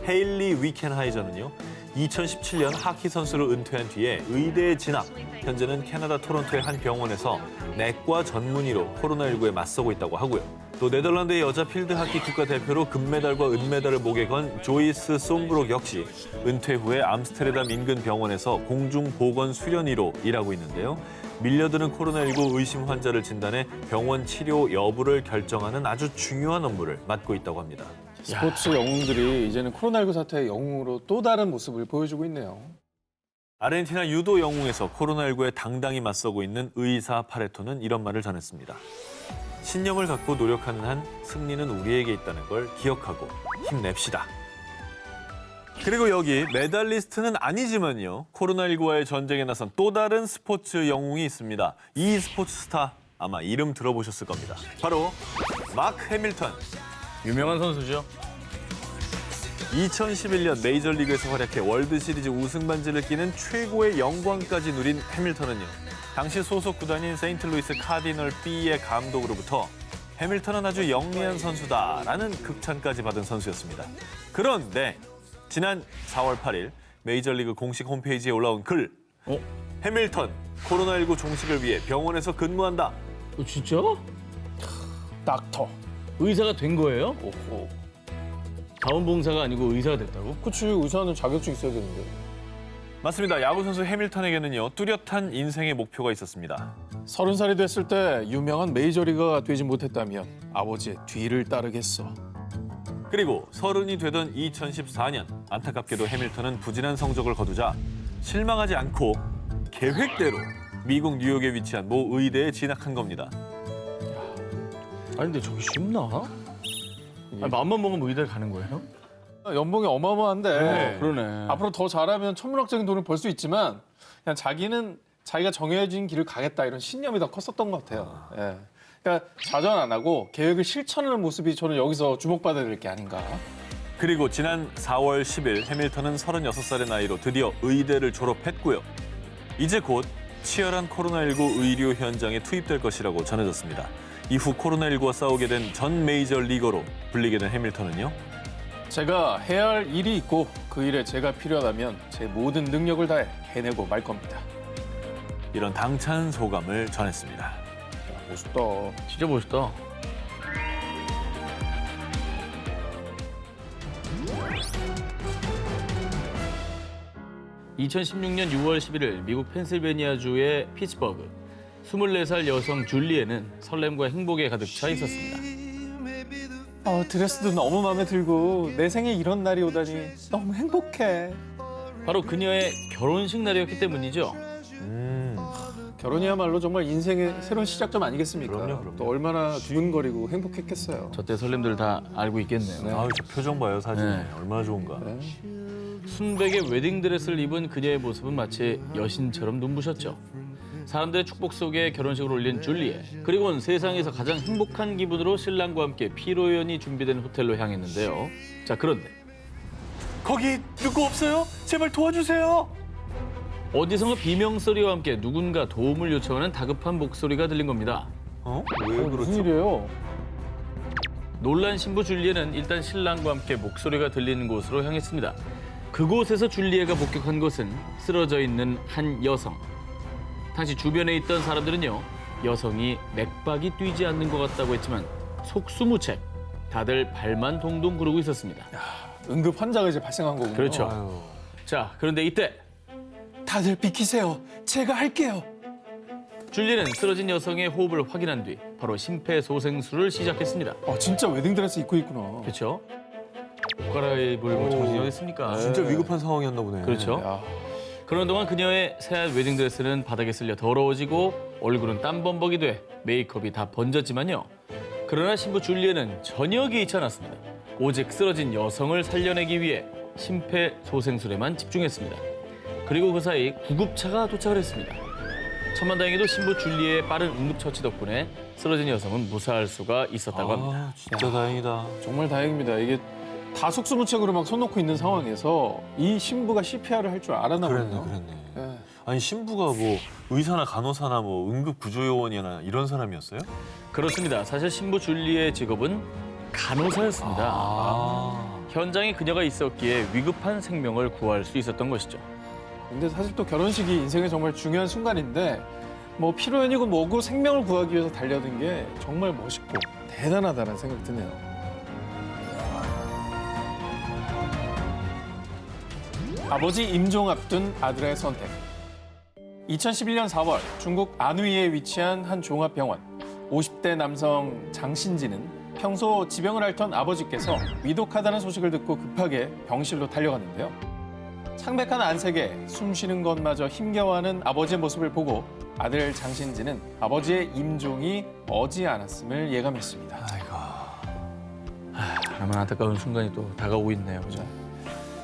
헤일리 위켄하이저는요. 2017년 하키 선수로 은퇴한 뒤에 의대에 진학, 현재는 캐나다 토론토의 한 병원에서 내과 전문의로 코로나19에 맞서고 있다고 하고요. 또 네덜란드의 여자 필드하키 국가대표로 금메달과 은메달을 목에 건 조이스 솜브록 역시 은퇴 후에 암스테르담 인근 병원에서 공중보건 수련의로 일하고 있는데요. 밀려드는 코로나19 의심 환자를 진단해 병원 치료 여부를 결정하는 아주 중요한 업무를 맡고 있다고 합니다.
스포츠 영웅들이 이제는 코로나19 사태의 영웅으로 또 다른 모습을 보여주고 있네요.
아르헨티나 유도 영웅에서 코로나19에 당당히 맞서고 있는 의사 파레토는 이런 말을 전했습니다. 신념을 갖고 노력하는 한 승리는 우리에게 있다는 걸 기억하고 힘냅시다. 그리고 여기 메달리스트는 아니지만요. 코로나19와의 전쟁에 나선 또 다른 스포츠 영웅이 있습니다. 이 스포츠 스타 아마 이름 들어보셨을 겁니다. 바로 마크 해밀턴.
유명한 선수죠.
2011년 메이저리그에서 활약해 월드시리즈 우승 반지를 끼는 최고의 영광까지 누린 해밀턴은요. 당시 소속 구단인 세인트루이스 카디널 B의 감독으로부터 해밀턴은 아주 영리한 선수다라는 극찬까지 받은 선수였습니다. 그런데 지난 4월 8일 메이저리그 공식 홈페이지에 올라온 글. 해밀턴 코로나19 종식을 위해 병원에서 근무한다.
진짜?
닥터.
의사가 된 거예요?
오호.
자원봉사가 아니고 의사가 됐다고?
그치, 의사는 자격증 있어야 되는데.
맞습니다. 야구 선수 해밀턴에게는요 뚜렷한 인생의 목표가 있었습니다.
30살이 됐을 때 유명한 메이저리거가 되지 못했다면 아버지의 뒤를 따르겠어.
그리고 30이 되던 2014년 안타깝게도 해밀턴은 부진한 성적을 거두자 실망하지 않고 계획대로 미국 뉴욕에 위치한 모 의대에 진학한 겁니다.
아니 근데 저기 쉽나? 아니, 마음만 먹으면 의대를 가는 거예요?
연봉이 어마어마한데
그러네.
앞으로 더 잘하면 천문학적인 돈을 벌 수 있지만 그냥 자기는 자기가 정해진 길을 가겠다 이런 신념이 더 컸었던 것 같아요. 예. 그러니까 자전 안 하고 계획을 실천하는 모습이 저는 여기서 주목받아야 될 게 아닌가.
그리고 지난 4월 10일 해밀턴은 36살의 나이로 드디어 의대를 졸업했고요. 이제 곧 치열한 코로나19 의료 현장에 투입될 것이라고 전해졌습니다. 이후 코로나19와 싸우게 된 전 메이저 리거로 불리게 된 해밀턴은요.
제가 해야 할 일이 있고 그 일에 제가 필요하다면 제 모든 능력을 다해 해내고 말 겁니다.
이런 당찬 소감을 전했습니다.
멋있다.
진짜 멋있다. (2016년 6월 11일) 미국 펜실베니아주의 피츠버그 24살 여성 줄리에는 설렘과 행복에 가득 차 있었습니다.
드레스도 너무 마음에 들고 내 생에 이런 날이 오다니 너무 행복해.
바로 그녀의 결혼식 날이었기 때문이죠.
결혼이야말로 정말 인생의 새로운 시작점 아니겠습니까?
그럼요.
또 얼마나 두근거리고 행복했겠어요.
저때 설렘들 다 알고 있겠네요.
아유, 저 표정 봐요, 사진에.
네.
얼마나 좋은가.
순백의 웨딩드레스를 입은 그녀의 모습은 마치 여신처럼 눈부셨죠. 사람들의 축복 속에 결혼식을 올린 줄리에. 그리고는 세상에서 가장 행복한 기분으로 신랑과 함께 피로연이 준비된 호텔로 향했는데요. 자, 그런데
거기 누구 없어요? 제발 도와주세요.
어디선가 비명소리와 함께 누군가 도움을 요청하는 다급한 목소리가 들린 겁니다.
왜
무슨 일이에요?
놀란 신부 줄리에는 일단 신랑과 함께 목소리가 들리는 곳으로 향했습니다. 그곳에서 줄리에가 목격한 것은 쓰러져 있는 한 여성. 당시 주변에 있던 사람들은요, 여성이 맥박이 뛰지 않는 것 같다고 했지만 속수무책, 다들 발만 동동 구르고 있었습니다.
응급 환자가 이제 발생한 거군요.
그렇죠. 자, 그런데 이때
다들 비키세요. 제가 할게요.
줄리는 쓰러진 여성의 호흡을 확인한 뒤 바로 심폐소생술을 시작했습니다.
진짜 웨딩드레스 입고 있구나.
그렇죠? 옷 갈아입을 뭐 정신이 어디 있습니까?
진짜 위급한 상황이었나 보네.
그렇죠.
야,
그런 동안 그녀의 새하얀 웨딩드레스는 바닥에 쓸려 더러워지고 얼굴은 땀범벅이 돼 메이크업이 다 번졌지만요. 그러나 신부 줄리에는 전혀 개의치 않았습니다. 오직 쓰러진 여성을 살려내기 위해 심폐소생술에만 집중했습니다. 그리고 그 사이 구급차가 도착을 했습니다. 천만다행히도 신부 줄리에의 빠른 응급처치 덕분에 쓰러진 여성은 무사할 수가 있었다고 합니다.
진짜 다행이다.
정말 다행입니다. 이게 다 속수무책으로 막 손 놓고 있는 상황에서 이 신부가 CPR을 할 줄 알았나 보네요. 예.
아니 신부가 뭐 의사나 간호사나 뭐 응급 구조요원이나 이런 사람이었어요?
그렇습니다. 사실 신부 줄리의 직업은 간호사였습니다. 현장에 그녀가 있었기에 위급한 생명을 구할 수 있었던 것이죠.
근데 사실 또 결혼식이 인생의 정말 중요한 순간인데 뭐 피로연이고 뭐고 생명을 구하기 위해서 달려든 게 정말 멋있고 대단하다는 생각 드네요. 아버지 임종 앞둔 아들의 선택. 2011년 4월 중국 안휘에 위치한 한 종합병원. 50대 남성 장신지는 평소 지병을 앓던 아버지께서 위독하다는 소식을 듣고 급하게 병실로 달려갔는데요. 창백한 안색에 숨쉬는 것마저 힘겨워하는 아버지의 모습을 보고 아들 장신지는 아버지의 임종이 머지않았음을 예감했습니다.
얼마나 안타까운 순간이 또 다가오고 있네요. 그죠?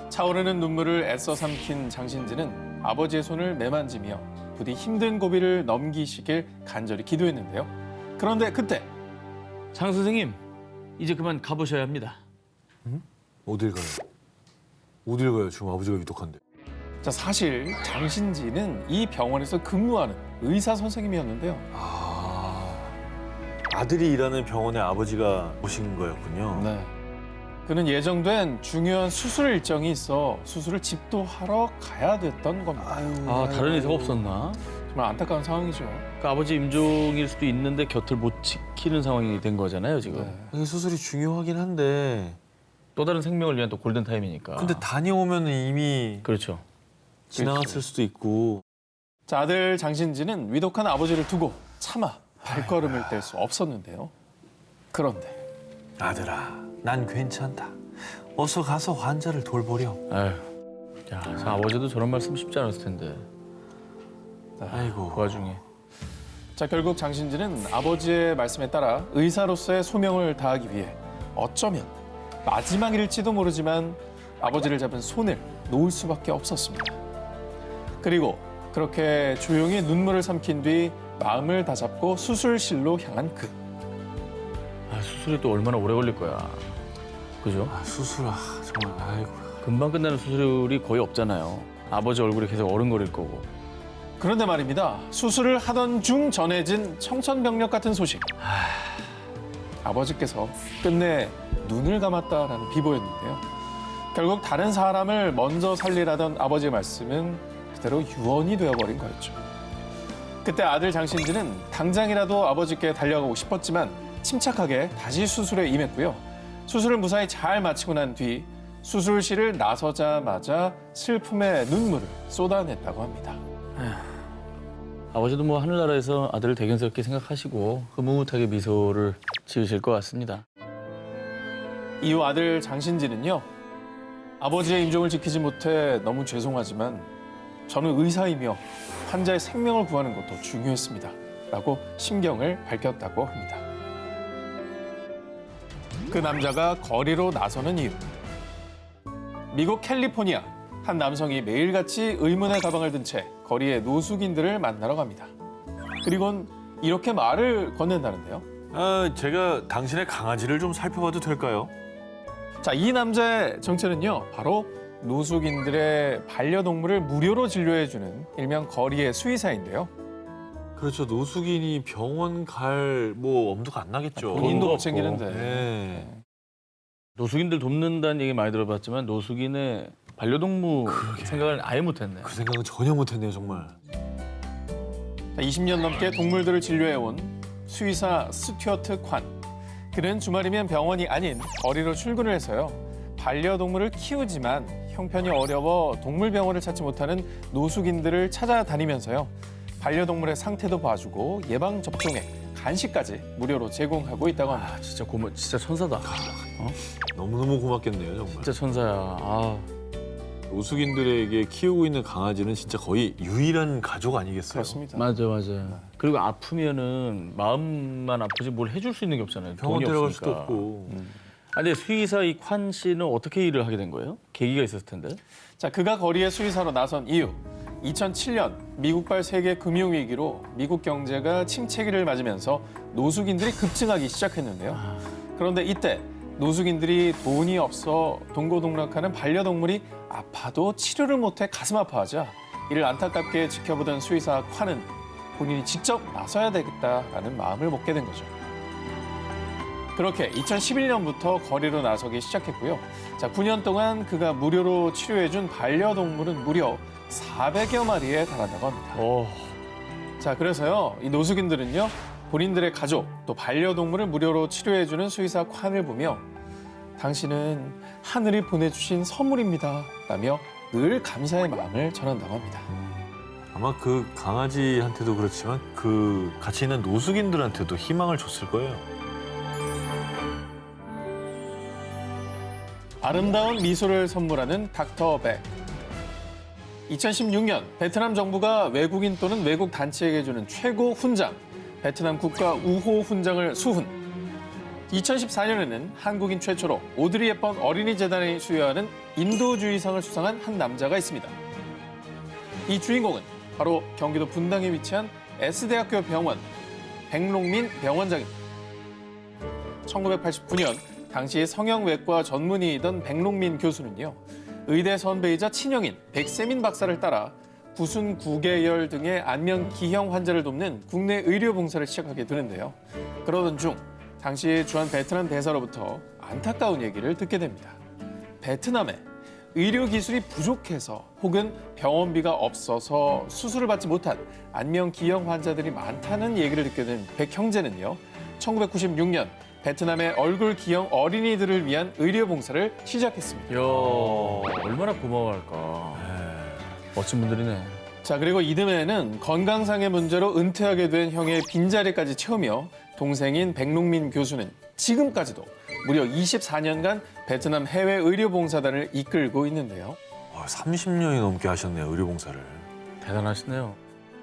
차오르는 눈물을 애써 삼킨 장신지는 아버지의 손을 매만지며 부디 힘든 고비를 넘기시길 간절히 기도했는데요. 그런데 그때
장 선생님, 이제 그만 가보셔야 합니다.
어딜 가요? 어딜 가요? 지금 아버지가 위독한데.
자, 사실 장신지는 이 병원에서 근무하는 의사 선생님이었는데요.
아들이 일하는 병원에 아버지가 오신 거였군요.
네. 그는 예정된 중요한 수술 일정이 있어 수술을 집도하러 가야 됐던 겁니다.
다른 의사가 없었나?
정말 안타까운 상황이죠.
그 아버지 임종일 수도 있는데 곁을 못 지키는 상황이 된 거잖아요, 지금.
네.
수술이 중요하긴 한데
또 다른 생명을 위한 또 골든 타임이니까.
근데 다녀오면 이미
그렇죠.
지나갔을 수도 있고.
자, 아들 장신지는 위독한 아버지를 두고 차마 발걸음을 뗄 수 없었는데요. 그런데
아들아, 난 괜찮다. 어서 가서 환자를 돌보렴.
아휴, 야, 저 아버지도 저런 말씀 쉽지 않았을 텐데.
아이고.
그 와중에.
자, 결국 장신지는 아버지의 말씀에 따라 의사로서의 소명을 다하기 위해 어쩌면 마지막일지도 모르지만 아버지를 잡은 손을 놓을 수밖에 없었습니다. 그리고 그렇게 조용히 눈물을 삼킨 뒤 마음을 다잡고 수술실로 향한 그.
아, 수술이 또 얼마나 오래 걸릴 거야. 그죠?
아, 수술, 정말, 아이고.
금방 끝나는 수술이 거의 없잖아요. 아버지 얼굴이 계속 어른거릴 거고.
그런데 말입니다. 수술을 하던 중 전해진 청천벽력 같은 소식. 아버지께서 끝내 눈을 감았다라는 비보였는데요. 결국 다른 사람을 먼저 살리라던 아버지의 말씀은 그대로 유언이 되어버린 거였죠. 그때 아들 장신지는 당장이라도 아버지께 달려가고 싶었지만 침착하게 다시 수술에 임했고요. 수술을 무사히 잘 마치고 난 뒤 수술실을 나서자마자 슬픔의 눈물을 쏟아냈다고 합니다.
아버지도 뭐 하늘나라에서 아들을 대견스럽게 생각하시고 흐뭇하게 미소를 지으실 것 같습니다.
이후 아들 장신지는요. 아버지의 임종을 지키지 못해 너무 죄송하지만 저는 의사이며 환자의 생명을 구하는 것도 중요했습니다. 라고 심경을 밝혔다고 합니다. 그 남자가 거리로 나서는 이유. 미국 캘리포니아 한 남성이 매일같이 의문의 가방을 든 채 거리의 노숙인들을 만나러 갑니다. 그리고는 이렇게 말을 건넨다는데요.
제가 당신의 강아지를 좀 살펴봐도 될까요?
자, 이 남자의 정체는요. 바로 노숙인들의 반려동물을 무료로 진료해주는 일명 거리의 수의사인데요.
그렇죠. 노숙인이 병원 갈 뭐 엄두가 안 나겠죠.
본인도 못
없고.
챙기는데.
네.
노숙인들 돕는다는 얘기 많이 들어봤지만 노숙인의 반려동물 생각을 아예 못했네.
그 생각은 전혀 못했네요, 정말.
자, 20년 넘게 동물들을 진료해온 수의사 스튜어트 관. 그는 주말이면 병원이 아닌 거리로 출근을 해서요. 반려동물을 키우지만 형편이 어려워 동물병원을 찾지 못하는 노숙인들을 찾아다니면서요. 반려동물의 상태도 봐주고 예방접종에 간식까지 무료로 제공하고 있다고 합니다.
아, 진짜 천사다.
너무너무 고맙겠네요, 정말.
진짜 천사야. 아,
노숙인들에게 키우고 있는 강아지는 진짜 거의 유일한 가족 아니겠어요?
그렇습니다.
맞아. 그리고 아프면은 마음만 아프지 뭘 해줄 수 있는 게 없잖아요.
병원
돈이
데려갈
없으니까.
수도 없고.
아, 근데 수의사 이 관 씨는 어떻게 일을 하게 된 거예요? 계기가 있었을 텐데.
자, 그가 거리의 수의사로 나선 이유. 2007년 미국발 세계 금융위기로 미국 경제가 침체기를 맞으면서 노숙인들이 급증하기 시작했는데요. 그런데 이때 노숙인들이 돈이 없어 동고동락하는 반려동물이 아파도 치료를 못해 가슴 아파하자 이를 안타깝게 지켜보던 수의사 콴은 본인이 직접 나서야 되겠다라는 마음을 먹게 된 거죠. 그렇게 2011년부터 거리로 나서기 시작했고요. 자, 9년 동안 그가 무료로 치료해준 반려동물은 무려 400여 마리에 달한다고 합니다. 자, 그래서요, 이 노숙인들은요, 본인들의 가족, 또 반려동물을 무료로 치료해주는 수의사 콴을 보며 당신은 하늘이 보내주신 선물입니다. 라며 늘 감사의 마음을 전한다고 합니다.
아마 그 강아지한테도 그렇지만 그 같이 있는 노숙인들한테도 희망을 줬을 거예요.
아름다운 미소를 선물하는 닥터 백. 2016년 베트남 정부가 외국인 또는 외국 단체에게 주는 최고 훈장, 베트남 국가 우호 훈장을 수훈. 2014년에는 한국인 최초로 오드리 헵번 어린이 재단이 수여하는 인도주의상을 수상한 한 남자가 있습니다. 이 주인공은 바로 경기도 분당에 위치한 S대학교 병원 백롱민 병원장입니다. 1989년 당시 성형외과 전문의이던 백롱민 교수는요. 의대 선배이자 친형인 백세민 박사를 따라 구순 구개열 등의 안면 기형 환자를 돕는 국내 의료 봉사를 시작하게 되는데요. 그러던 중 당시 주한 베트남 대사로부터 안타까운 얘기를 듣게 됩니다. 베트남에 의료 기술이 부족해서 혹은 병원비가 없어서 수술을 받지 못한 안면 기형 환자들이 많다는 얘기를 듣게 된 백 형제는요. 1996년 베트남의 얼굴 기형 어린이들을 위한 의료 봉사를 시작했습니다.
이야, 얼마나 고마워할까. 멋진 분들이네.
자, 그리고 이듬해에는 건강상의 문제로 은퇴하게 된 형의 빈자리까지 채우며 동생인 백롱민 교수는 지금까지도 무려 24년간 베트남 해외 의료봉사단을 이끌고 있는데요.
30년이 넘게 하셨네요, 의료봉사를.
대단하시네요.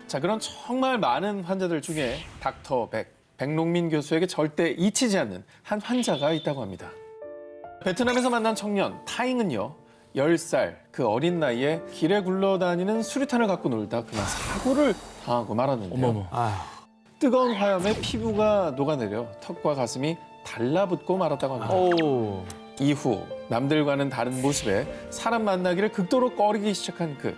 자, 그런 정말 많은 환자들 중에 닥터 백롱민 교수에게 절대 잊히지 않는 한 환자가 있다고 합니다. 베트남에서 만난 청년 타잉은요, 10살 그 어린 나이에 길에 굴러다니는 수류탄을 갖고 놀다 그만 사고를 당하고 말았는데요.
어머머.
아휴,
뜨거운 화염에 피부가 녹아내려 턱과 가슴이 달라붙고 말았다고 합니다.
오.
이후 남들과는 다른 모습에 사람 만나기를 극도로 꺼리기 시작한 그.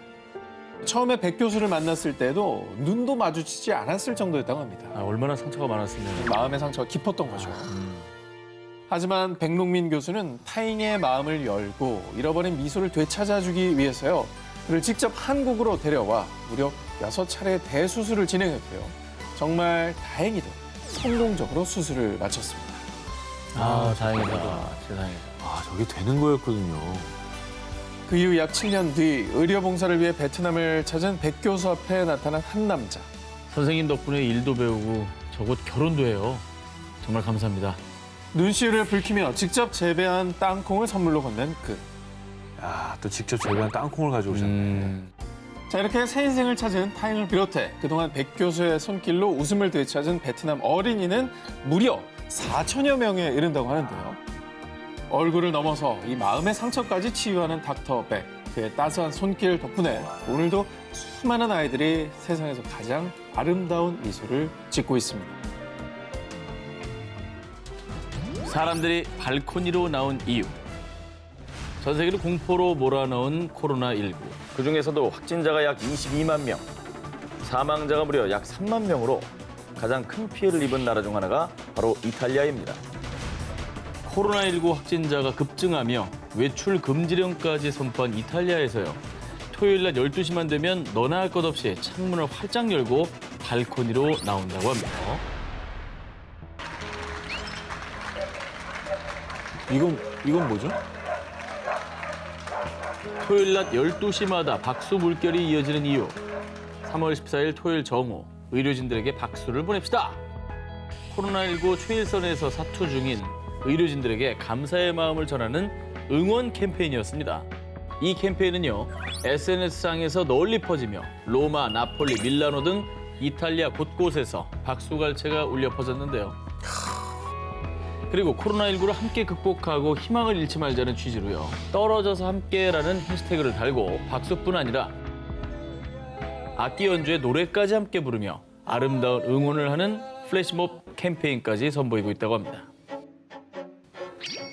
처음에 백 교수를 만났을 때도 눈도 마주치지 않았을 정도였다고 합니다.
아, 얼마나 상처가 많았으면.
마음의 상처가 깊었던 거죠. 하지만 백롱민 교수는 타잉의 마음을 열고 잃어버린 미소를 되찾아주기 위해서요. 그를 직접 한국으로 데려와 무려 6차례 대수술을 진행했고요. 정말 다행히도 성공적으로 수술을 마쳤습니다.
아, 다행이다. 세상에.
아, 저게 되는 거였거든요.
그 이후 약 7년 뒤 의료봉사를 위해 베트남을 찾은 백 교수 앞에 나타난 한 남자.
선생님 덕분에 일도 배우고 저곧 결혼도 해요. 정말 감사합니다.
눈시울을 붉히며 직접 재배한 땅콩을 선물로 건넨 그.
야, 또 직접 재배한 땅콩을 가져오셨네.
자, 이렇게 새 인생을 찾은 타잉을 비롯해 그동안 백 교수의 손길로 웃음을 되찾은 베트남 어린이는 무려 4천여 명에 이른다고 하는데요. 얼굴을 넘어서 이 마음의 상처까지 치유하는 닥터 백. 그의 따스한 손길 덕분에 오늘도 수많은 아이들이 세상에서 가장 아름다운 미소를 짓고 있습니다.
사람들이 발코니로 나온 이유. 전 세계를 공포로 몰아넣은 코로나19. 그중에서도 확진자가 약 22만 명, 사망자가 무려 약 3만 명으로 가장 큰 피해를 입은 나라 중 하나가 바로 이탈리아입니다. 코로나19 확진자가 급증하며 외출 금지령까지 선포한 이탈리아에서요. 토요일 낮 12시만 되면 너나 할 것 없이 창문을 활짝 열고 발코니로 나온다고 합니다.
이건 뭐죠?
토요일 낮 12시마다 박수 물결이 이어지는 이유. 3월 14일 토요일 정오, 의료진들에게 박수를 보냅시다. 코로나19 최일선에서 사투 중인 의료진들에게 감사의 마음을 전하는 응원 캠페인이었습니다. 이 캠페인은요, SNS상에서 널리 퍼지며 로마, 나폴리, 밀라노 등 이탈리아 곳곳에서 박수갈채가 울려 퍼졌는데요. 그리고 코로나19를 함께 극복하고 희망을 잃지 말자는 취지로요. 떨어져서 함께라는 해시태그를 달고 박수뿐 아니라 악기 연주에 노래까지 함께 부르며 아름다운 응원을 하는 플래시몹 캠페인까지 선보이고 있다고 합니다.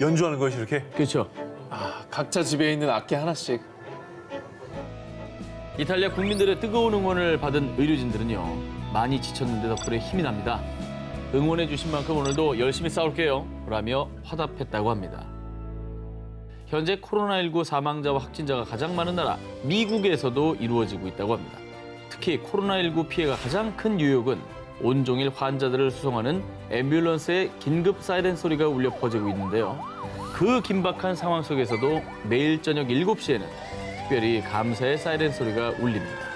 연주하는 것이 이렇게?
그렇죠.
각자 집에 있는 악기 하나씩.
이탈리아 국민들의 뜨거운 응원을 받은 의료진들은요. 많이 지쳤는데 덕분에 힘이 납니다. 응원해 주신 만큼 오늘도 열심히 싸울게요. 라며 화답했다고 합니다. 현재 코로나19 사망자와 확진자가 가장 많은 나라 미국에서도 이루어지고 있다고 합니다. 특히 코로나19 피해가 가장 큰 뉴욕은 온종일 환자들을 수송하는 앰뷸런스의 긴급 사이렌 소리가 울려 퍼지고 있는데요. 그 긴박한 상황 속에서도 매일 저녁 7시에는 특별히 감사의 사이렌 소리가 울립니다.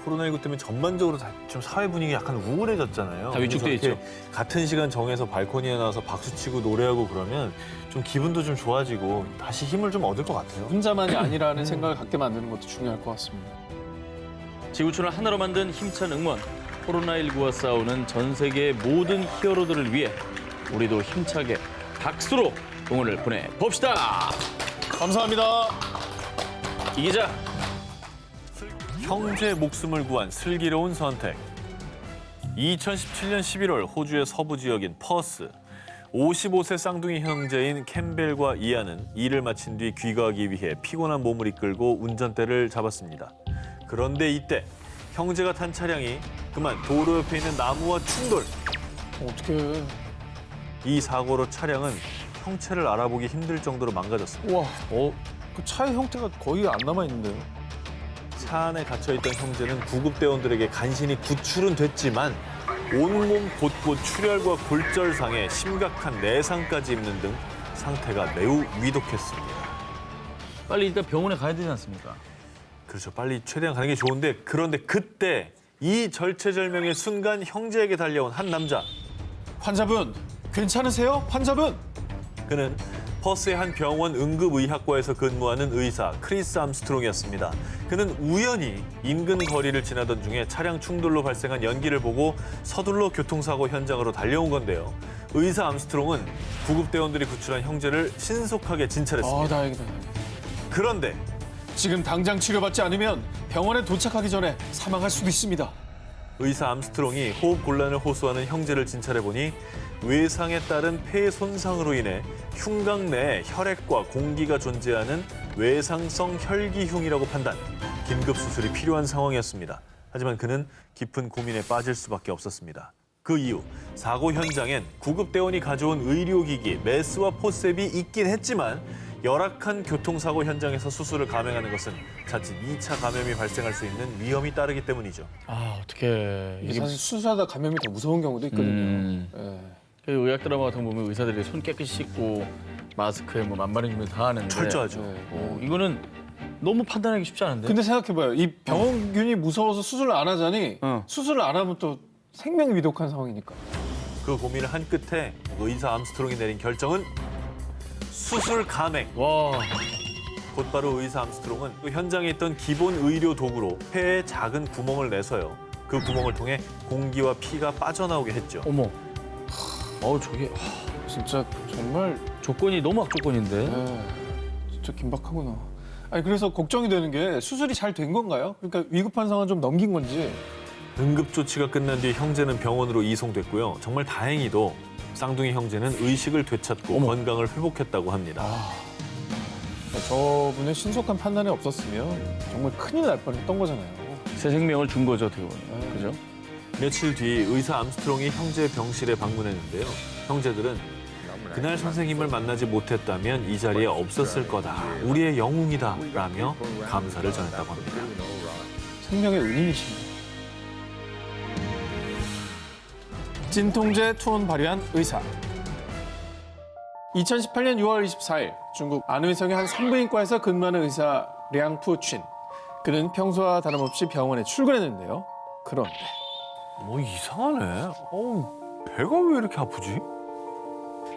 코로나19 때문에 전반적으로 좀 사회 분위기 약간 우울해졌잖아요.
다 위축돼
그래서
있죠.
이렇게 같은 시간 정해서 발코니에 나와서 박수치고 노래하고 그러면 좀 기분도 좀 좋아지고 다시 힘을 좀 얻을 것 같아요.
혼자만이 아니라는 생각을 갖게 만드는 것도 중요할 것 같습니다.
지구촌을 하나로 만든 힘찬 응원. 코로나19와 싸우는 전 세계의 모든 히어로들을 위해 우리도 힘차게 박수로 응원을 보내봅시다.
감사합니다.
이 기자.
형제 목숨을 구한 슬기로운 선택. 2017년 11월 호주의 서부 지역인 퍼스. 55세 쌍둥이 형제인 캠벨과 이안은 일을 마친 뒤 귀가하기 위해 피곤한 몸을 이끌고 운전대를 잡았습니다. 그런데 이때 형제가 탄 차량이 그만 도로 옆에 있는 나무와 충돌.
어떡해.
이 사고로 차량은 형체를 알아보기 힘들 정도로 망가졌습니다.
우와, 그 차의 형태가 거의 안 남아있는데요.
차 안에 갇혀있던 형제는 구급대원들에게 간신히 구출은 됐지만 온몸 곳곳 출혈과 골절상에 심각한 내상까지 입는 등 상태가 매우 위독했습니다.
빨리 일단 병원에 가야 되지 않습니까?
그렇죠. 빨리 최대한 가는 게 좋은데 그런데 그때 이 절체절명의 순간 형제에게 달려온 한 남자.
환자분, 괜찮으세요? 환자분!
그는 퍼스의 한 병원 응급의학과에서 근무하는 의사 크리스 암스트롱이었습니다. 그는 우연히 인근 거리를 지나던 중에 차량 충돌로 발생한 연기를 보고 서둘러 교통사고 현장으로 달려온 건데요. 의사 암스트롱은 구급대원들이 구출한 형제를 신속하게 진찰했습니다.
다행이다.
그런데
지금 당장 치료받지 않으면 병원에 도착하기 전에 사망할 수도 있습니다.
의사 암스트롱이 호흡 곤란을 호소하는 형제를 진찰해보니 외상에 따른 폐 손상으로 인해 흉곽 내에 혈액과 공기가 존재하는 외상성 혈기흉이라고 판단, 긴급 수술이 필요한 상황이었습니다. 하지만 그는 깊은 고민에 빠질 수밖에 없었습니다. 그 이후 사고 현장엔 구급대원이 가져온 의료기기, 메스와 포셉이 있긴 했지만 열악한 교통사고 현장에서 수술을 감행하는 것은 자칫 2차 감염이 발생할 수 있는 위험이 따르기 때문이죠.
아, 어떡해.
이게 사실 수술하다 감염이 더 무서운 경우도 있거든요. 예.
그 의학 드라마 같은 거 보면 의사들이 손 깨끗이 씻고 마스크에 뭐 만반의 준비 다 하는데
철저하죠.
이거는 너무 판단하기 쉽지 않은데.
근데 생각해봐요. 이 병원균이 무서워서 수술을 안 하자니 수술을 안 하면 또 생명이 위독한 상황이니까.
그 고민을 한 끝에 의사 암스트롱이 내린 결정은 수술 감행.
와,
곧바로 의사 암스트롱은 그 현장에 있던 기본 의료 도구로 폐에 작은 구멍을 내서요. 그 구멍을 통해 공기와 피가 빠져나오게 했죠.
어머. 저게
진짜 정말
조건이 너무 악조건인데.
진짜 긴박하구나. 아니 그래서 걱정이 되는 게 수술이 잘 된 건가요? 그러니까 위급한 상황 좀 넘긴 건지.
응급 조치가 끝난 뒤 형제는 병원으로 이송됐고요. 정말 다행히도 쌍둥이 형제는 의식을 되찾고 건강을 회복했다고 합니다.
저분의 신속한 판단이 없었으면 정말 큰일 날 뻔했던 거잖아요.
새 생명을 준 거죠, 어떻게 보면. 그죠?
며칠 뒤 의사 암스트롱이 형제 병실에 방문했는데요. 형제들은 그날 선생님을 만나지 못했다면 이 자리에 없었을 거다. 우리의 영웅이다. 라며 감사를 전했다고 합니다.
생명의 은인이시네. 진통제 투혼 발휘한 의사. 2018년 6월 24일 중국 안의성의 한 산부인과에서 근무하는 의사 량푸춘. 그는 평소와 다름없이 병원에 출근했는데요. 그런데
뭐 이상하네. 배가 왜 이렇게 아프지?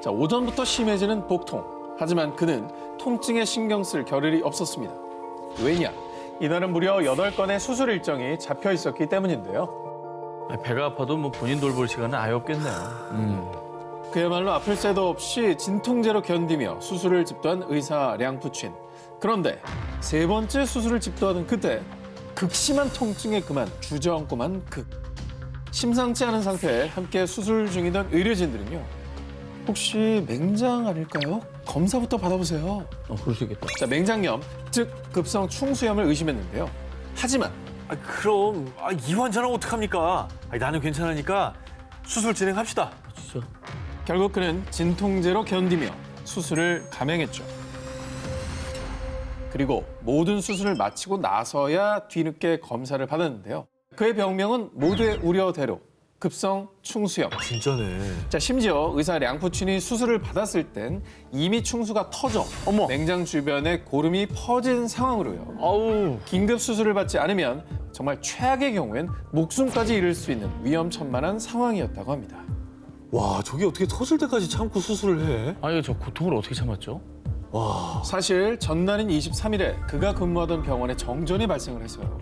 자, 오전부터 심해지는 복통. 하지만 그는 통증에 신경 쓸 겨를이 없었습니다. 왜냐? 이날은 무려 8건의 수술 일정이 잡혀 있었기 때문인데요.
배가 아파도 뭐 본인 돌볼 시간은 아예 없겠네요.
그야말로 아플 새도 없이 진통제로 견디며 수술을 집도한 의사 량푸춘. 그런데 세 번째 수술을 집도하던 그때 극심한 통증에 그만 주저앉고만 심상치 않은 상태에 함께 수술 중이던 의료진들은요. 혹시 맹장 아닐까요? 검사부터 받아보세요.
그럴 수 있겠다.
자, 맹장염, 즉 급성 충수염을 의심했는데요. 하지만
그럼 이 환자는 어떡합니까? 나는 괜찮으니까 수술 진행합시다.
진짜.
결국 그는 진통제로 견디며 수술을 감행했죠. 그리고 모든 수술을 마치고 나서야 뒤늦게 검사를 받았는데요. 그의 병명은 모두의 우려대로 급성 충수염.
진짜네.
자, 심지어 의사 량푸춘이 수술을 받았을 땐 이미 충수가 터져 맹장 주변에 고름이 퍼진 상황으로요.
아우.
긴급 수술을 받지 않으면 정말 최악의 경우엔 목숨까지 잃을 수 있는 위험천만한 상황이었다고 합니다.
와, 저게 어떻게 터질 때까지 참고 수술을 해?
아니, 저 고통을 어떻게 참았죠?
사실 전날인 23일에 그가 근무하던 병원에 정전이 발생을 해서요.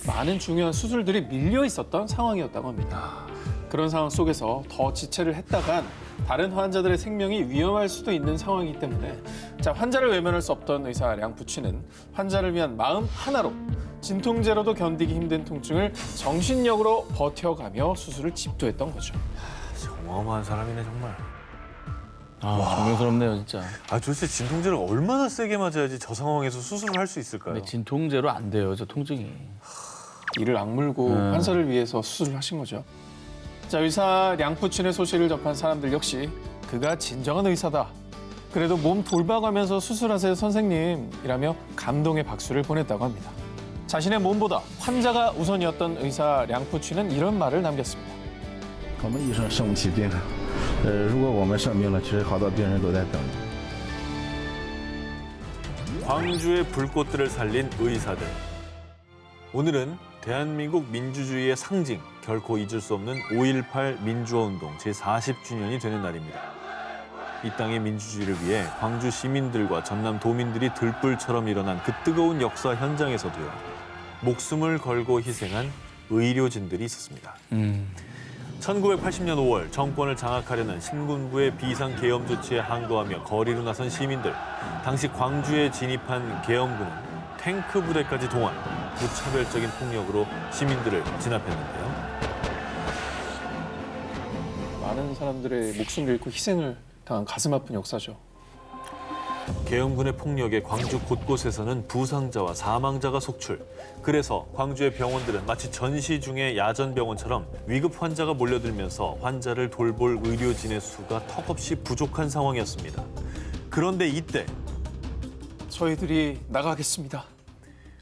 많은 중요한 수술들이 밀려 있었던 상황이었다고 합니다. 그런 상황 속에서 더 지체를 했다간 다른 환자들의 생명이 위험할 수도 있는 상황이기 때문에 자, 환자를 외면할 수 없던 의사 량푸춘은 환자를 위한 마음 하나로 진통제로도 견디기 힘든 통증을 정신력으로 버텨가며 수술을 집도했던 거죠.
어마어마한 사람이네 정말.
존경스럽네요, 진짜.
도대체 진통제를 얼마나 세게 맞아야지 저 상황에서 수술을 할 수 있을까요?
근데 진통제로 안 돼요, 저 통증이.
이를 악물고 환자를 위해서 수술을 하신 거죠. 자, 의사 량푸춘의 소식을 접한 사람들 역시 그가 진정한 의사다. 그래도 몸 돌봐가면서 수술하세요, 선생님이라며 감동의 박수를 보냈다고 합니다. 자신의 몸보다 환자가 우선이었던 의사 량푸춘은 이런 말을 남겼습니다.
我们医生生不起病人，如果我们生病了，其实好多病人都在等着。
광주의 불꽃들을 살린 의사들. 오늘은 대한민국 민주주의의 상징, 결코 잊을 수 없는 5.18 민주화운동 제40주년이 되는 날입니다. 이 땅의 민주주의를 위해 광주 시민들과 전남 도민들이 들불처럼 일어난 그 뜨거운 역사 현장에서도요. 목숨을 걸고 희생한 의료진들이 있었습니다. 1980년 5월 정권을 장악하려는 신군부의 비상계엄 조치에 항거하며 거리로 나선 시민들. 당시 광주에 진입한 계엄군은 탱크 부대까지 동원, 무차별적인 폭력으로 시민들을 진압했는데요.
많은 사람들의 목숨을 잃고 희생을 당한 가슴 아픈 역사죠.
계엄군의 폭력에 광주 곳곳에서는 부상자와 사망자가 속출. 그래서 광주의 병원들은 마치 전시 중의 야전병원처럼 위급 환자가 몰려들면서 환자를 돌볼 의료진의 수가 턱없이 부족한 상황이었습니다. 그런데 이때
저희들이 나가겠습니다.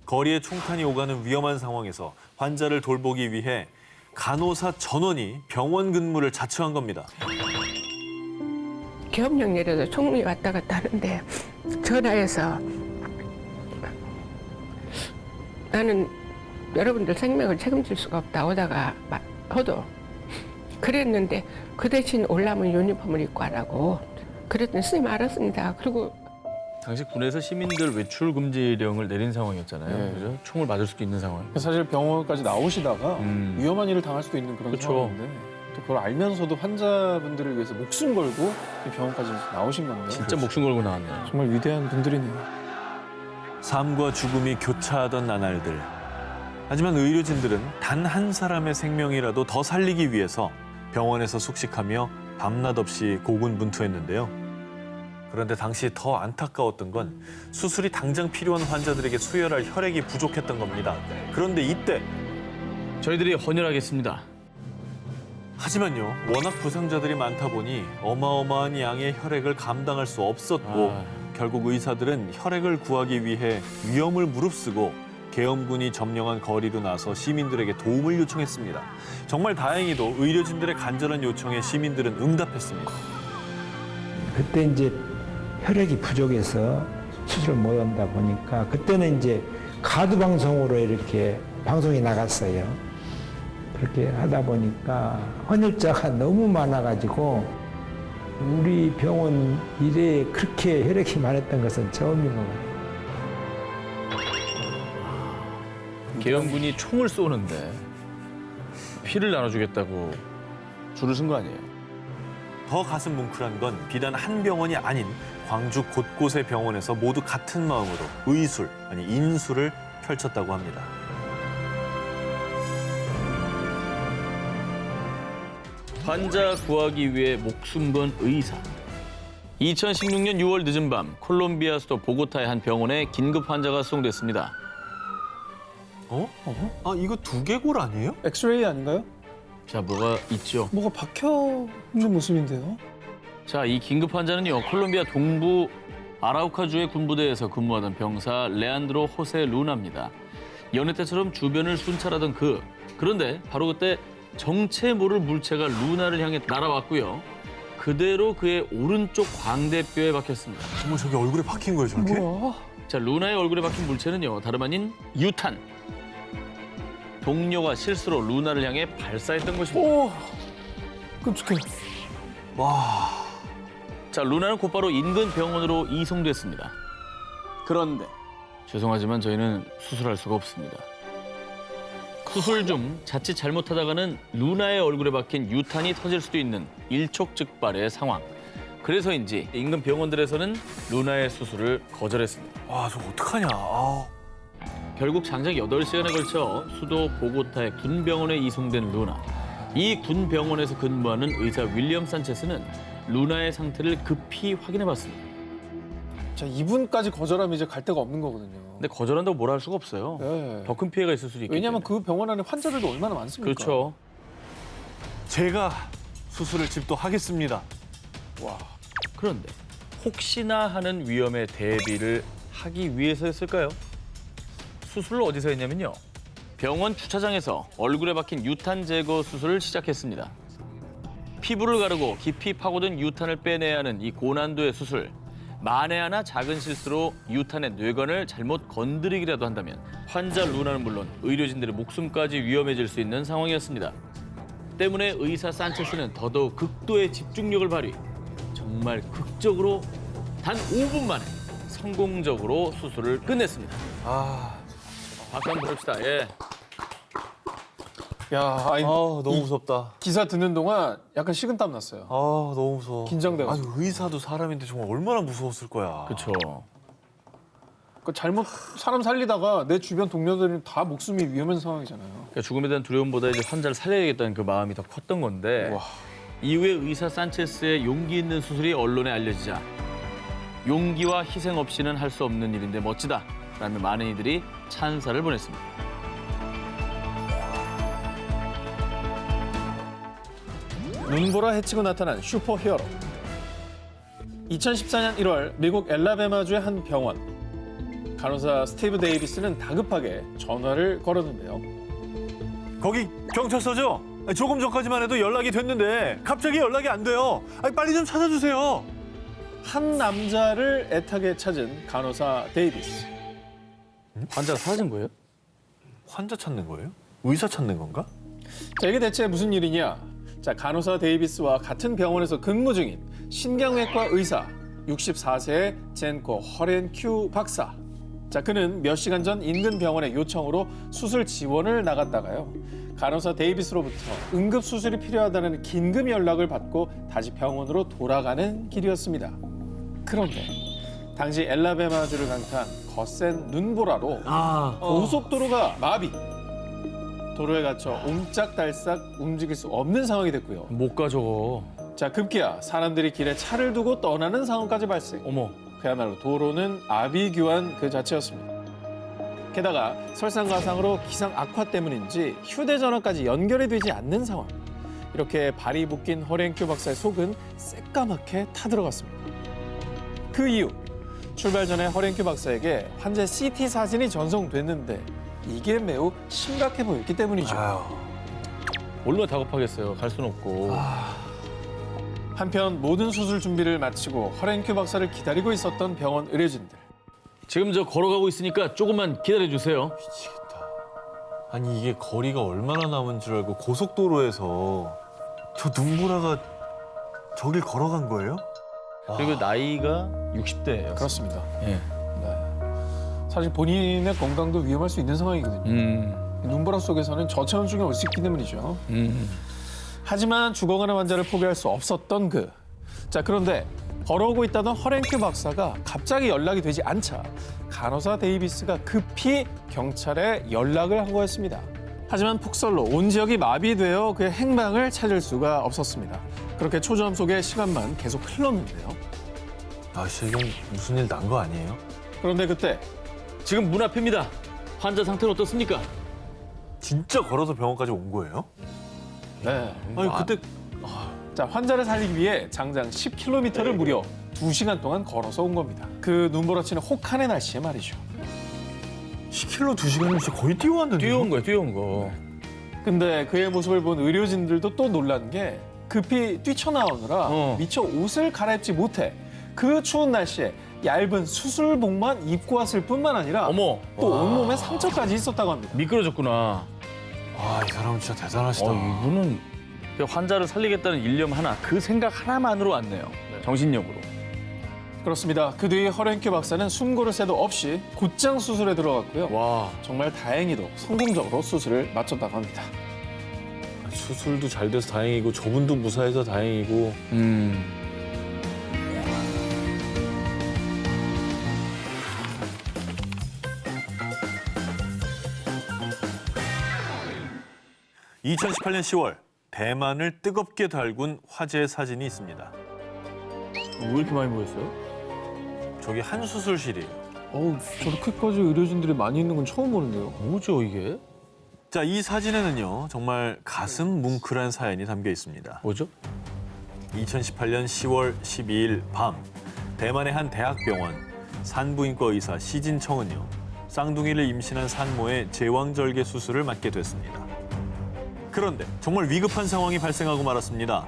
거리에 총탄이 오가는 위험한 상황에서 환자를 돌보기 위해 간호사 전원이 병원 근무를 자처한 겁니다.
계엄령 내려서 총리 왔다 갔다 하는데 전화해서 나는 여러분들 생명을 책임질 수가 없다 오다가 허도 그랬는데 그 대신 올라면 유니폼을 입고 하라고 그랬더니 선생님 알았습니다. 그리고
당시 군에서 시민들 외출 금지령을 내린 상황이었잖아요.
네.
그죠? 총을 맞을 수도 있는 상황.
사실 병원까지 나오시다가
위험한
일을 당할 수도 있는 그런
그쵸.
상황인데 또 그걸 알면서도 환자분들을 위해서 목숨 걸고 이 병원까지 나오신 건데
진짜 목숨 걸고 나왔네요.
정말 위대한 분들이네요.
삶과 죽음이 교차하던 나날들. 하지만 의료진들은 단 한 사람의 생명이라도 더 살리기 위해서 병원에서 숙식하며 밤낮 없이 고군분투했는데요. 그런데 당시 더 안타까웠던 건 수술이 당장 필요한 환자들에게 수혈할 혈액이 부족했던 겁니다. 그런데 이때
저희들이 헌혈하겠습니다.
하지만요, 워낙 부상자들이 많다 보니 어마어마한 양의 혈액을 감당할 수 없었고 결국 의사들은 혈액을 구하기 위해 위험을 무릅쓰고 계엄군이 점령한 거리로 나서 시민들에게 도움을 요청했습니다. 정말 다행히도 의료진들의 간절한 요청에 시민들은 응답했습니다.
그때 이제 혈액이 부족해서 수술을 못 한다 보니까 그때는 이제 가두 방송으로 이렇게 방송이 나갔어요. 그렇게 하다 보니까 헌혈자가 너무 많아가지고 우리 병원 일에 그렇게 혈액이 많았던 것은 처음인 것 같아요.
계엄군이 총을 쏘는데 피를 나눠주겠다고 줄을 쓴 거 아니에요?
더 가슴 뭉클한 건 비단 한 병원이 아닌 광주 곳곳의 병원에서 모두 같은 마음으로 의술, 아니 인술을 펼쳤다고 합니다.
환자 구하기 위해 목숨 건 의사. 2016년 6월 늦은 밤 콜롬비아 수도 보고타의 한 병원에 긴급 환자가 수송됐습니다.
아, 이거 두개골 아니에요?
엑스레이 아닌가요?
자, 뭐가 있죠?
뭐가 박혀 있는 모습인데요.
자, 이 긴급 환자는요, 콜롬비아 동부 아라우카주의 군부대에서 근무하던 병사 레안드로 호세 루나입니다. 여느 때처럼 주변을 순찰하던 그런데 바로 그때 정체 모를 물체가 루나를 향해 날아왔고요. 그대로 그의 오른쪽 광대뼈에 박혔습니다.
어머, 저게 얼굴에 박힌 거예요, 저렇게?
뭐야?
자, 루나의 얼굴에 박힌 물체는요, 다름 아닌 유탄. 동료가 실수로 루나를 향해 발사했던 것입니다.
오, 끔찍해.
자, 루나는 곧바로 인근 병원으로 이송됐습니다. 그런데 죄송하지만 저희는 수술할 수가 없습니다. 수술 중 자칫 잘못하다가는 루나의 얼굴에 박힌 유탄이 터질 수도 있는 일촉즉발의 상황. 그래서인지 인근 병원들에서는 루나의 수술을 거절했습니다.
와, 저거 어떡하냐. 아.
결국 장작 8시간에 걸쳐 수도 보고타의 군병원에 이송된 루나. 이 군병원에서 근무하는 의사 윌리엄 산체스는 루나의 상태를 급히 확인해봤습니다.
자, 이분까지 거절하면 이제 갈 데가 없는 거거든요.
근데 거절한다고 뭐라 할 수가 없어요.
네.
더 큰 피해가 있을 수도 있기
왜냐하면
때문에.
그 병원 안에 환자들도 얼마나 많습니까?
그렇죠.
제가 수술을 집도하겠습니다.
그런데 혹시나 하는 위험에 대비를 하기 위해서였을까요? 수술을 어디서 했냐면요. 병원 주차장에서 얼굴에 박힌 유탄 제거 수술을 시작했습니다. 피부를 가르고 깊이 파고든 유탄을 빼내야 하는 이 고난도의 수술. 만에 하나 작은 실수로 유탄의 뇌관을 잘못 건드리기라도 한다면 환자 루나는 물론 의료진들의 목숨까지 위험해질 수 있는 상황이었습니다. 때문에 의사 산체스는 더더욱 극도의 집중력을 발휘. 정말 극적으로 단 5분 만에 성공적으로 수술을 끝냈습니다. 박수 한번 부릅시다. 예.
야, 아니,
너무 무섭다.
기사 듣는 동안 약간 식은땀 났어요.
너무 무서워.
긴장돼가지고.
아니, 의사도 사람인데 정말 얼마나 무서웠을 거야.
그렇죠.
그 잘못 사람 살리다가 내 주변 동료들은 다 목숨이 위험한 상황이잖아요.
그러니까 죽음에 대한 두려움보다 이제 환자를 살려야겠다는 그 마음이 더 컸던 건데
와.
이후에 의사 산체스의 용기 있는 수술이 언론에 알려지자 용기와 희생 없이는 할 수 없는 일인데 멋지다 라며 많은 이들이 찬사를 보냈습니다.
눈보라 해치고 나타난 슈퍼 히어로. 2014년 1월 미국 엘라베마주의 한 병원. 간호사 스티브 데이비스는 다급하게 전화를 걸었는데요.
거기 경찰서죠? 아니, 조금 전까지만 해도 연락이 됐는데 갑자기 연락이 안 돼요. 아니, 빨리 좀 찾아주세요.
한 남자를 애타게 찾은 간호사 데이비스.
환자가 사라진 거예요?
환자 찾는 거예요? 의사 찾는 건가?
자, 이게 대체 무슨 일이냐? 자, 간호사 데이비스와 같은 병원에서 근무 중인 신경외과 의사 64세의 젠코 허렌큐 박사. 자, 그는 몇 시간 전 인근 병원의 요청으로 수술 지원을 나갔다가요. 간호사 데이비스로부터 응급수술이 필요하다는 긴급 연락을 받고 다시 병원으로 돌아가는 길이었습니다. 그런데 당시 엘라베마주를 강타한 거센 눈보라로 고속도로가 마비. 도로에 갇혀 옴짝달싹 움직일 수 없는 상황이 됐고요.
못 가 저거.
자, 급기야 사람들이 길에 차를 두고 떠나는 상황까지 발생.
어머.
그야말로 도로는 아비규환 그 자체였습니다. 게다가 설상가상으로 기상 악화 때문인지 휴대전화까지 연결이 되지 않는 상황. 이렇게 발이 묶인 허렌큐 박사의 속은 새까맣게 타들어갔습니다. 그 이후 출발 전에 허렌큐 박사에게 환자 CT 사진이 전송됐는데 이게 매우 심각해 보였기 때문이죠.
얼마나 다급하겠어요. 갈 수는 없고.
한편 모든 수술 준비를 마치고 허렌큐 박사를 기다리고 있었던 병원 의료진들.
지금 저 걸어가고 있으니까 조금만 기다려 주세요.
아니, 이게 거리가 얼마나 남은 줄 알고 고속도로에서 저 눈보라가 저길 걸어간 거예요?
그리고 나이가 60대예요.
그렇습니다.
예.
사실 본인의 건강도 위험할 수 있는 상황이거든요. 눈보라 속에서는 저체온증이 올 수 있기 때문이죠. 하지만 죽어가는 환자를 포기할 수 없었던 그. 자, 그런데 걸어오고 있다던 허렌큐 박사가 갑자기 연락이 되지 않자 간호사 데이비스가 급히 경찰에 연락을 한 거였습니다. 하지만 폭설로 온 지역이 마비되어 그의 행방을 찾을 수가 없었습니다. 그렇게 초조함 속에 시간만 계속 흘렀는데요.
진짜 이건 무슨 일 난 거 아니에요?
그런데 그때
지금 문 앞입니다. 환자 상태는 어떻습니까?
진짜 걸어서 병원까지 온 거예요?
네.
아니, 그때
자, 환자를 살리기 위해 장장 10km를 무려 2시간 동안 걸어서 온 겁니다. 그 눈보라치는 혹한의 날씨에 말이죠.
10km 2시간이면 진짜 거의 뛰어왔는데.
뛰어온 거예요, 뛰어온 거.
근데 그의 모습을 본 의료진들도 또 놀란 게 급히 뛰쳐나오느라 미처 옷을 갈아입지 못해 그 추운 날씨에 얇은 수술복만 입고 왔을 뿐만 아니라
어머.
또 온몸에 상처까지 있었다고 합니다.
미끄러졌구나.
이 사람은 진짜 대단하시다.
이분은 환자를 살리겠다는 일념 하나, 그 생각 하나만으로 왔네요. 정신력으로.
그렇습니다. 그 뒤에 허렌큐 박사는 숨고를 새도 없이 곧장 수술에 들어갔고요.
와.
정말 다행히도 성공적으로 수술을 마쳤다고 합니다.
수술도 잘 돼서 다행이고 저분도 무사해서 다행이고.
음.
(2018년 10월) 대만을 뜨겁게 달군 화재 사진이 있습니다.
왜 이렇게 많이 모였어요?
저기 한 수술실이에요.
저렇게까지 의료진들이 많이 있는 건 처음 보는데요.
뭐죠, 이게?
자, 이 사진에는요, 정말 가슴 뭉클한 사연이 담겨 있습니다.
뭐죠?
2018년 10월 12일 밤, 대만의 한 대학병원 산부인과 의사 시진청은요, 쌍둥이를 임신한 산모의 제왕절개 수술을 맡게 됐습니다. 그런데 정말 위급한 상황이 발생하고 말았습니다.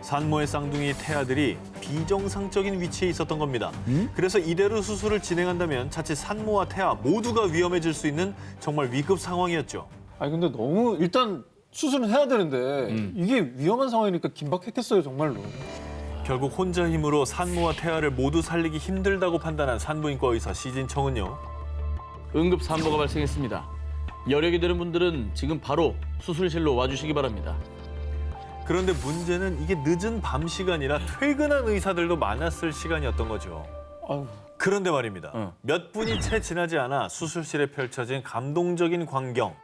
산모의 쌍둥이 태아들이 비정상적인 위치에 있었던 겁니다. 그래서 이대로 수술을 진행한다면 자칫 산모와 태아 모두가 위험해질 수 있는 정말 위급 상황이었죠.
아니 근데 너무 일단 수술은 해야 되는데 이게 위험한 상황이니까 긴박했겠어요 정말로.
결국 혼자 힘으로 산모와 태아를 모두 살리기 힘들다고 판단한 산부인과 의사 시진청은요.
응급 산모가 발생했습니다. 여력이 되는 분들은 지금 바로 수술실로 와주시기 바랍니다.
그런데 문제는 이게 늦은 밤 시간이라 퇴근한 의사들도 많았을 시간이었던 거죠.
아유.
그런데 말입니다. 몇 분이 채 지나지 않아 수술실에 펼쳐진 감동적인 광경.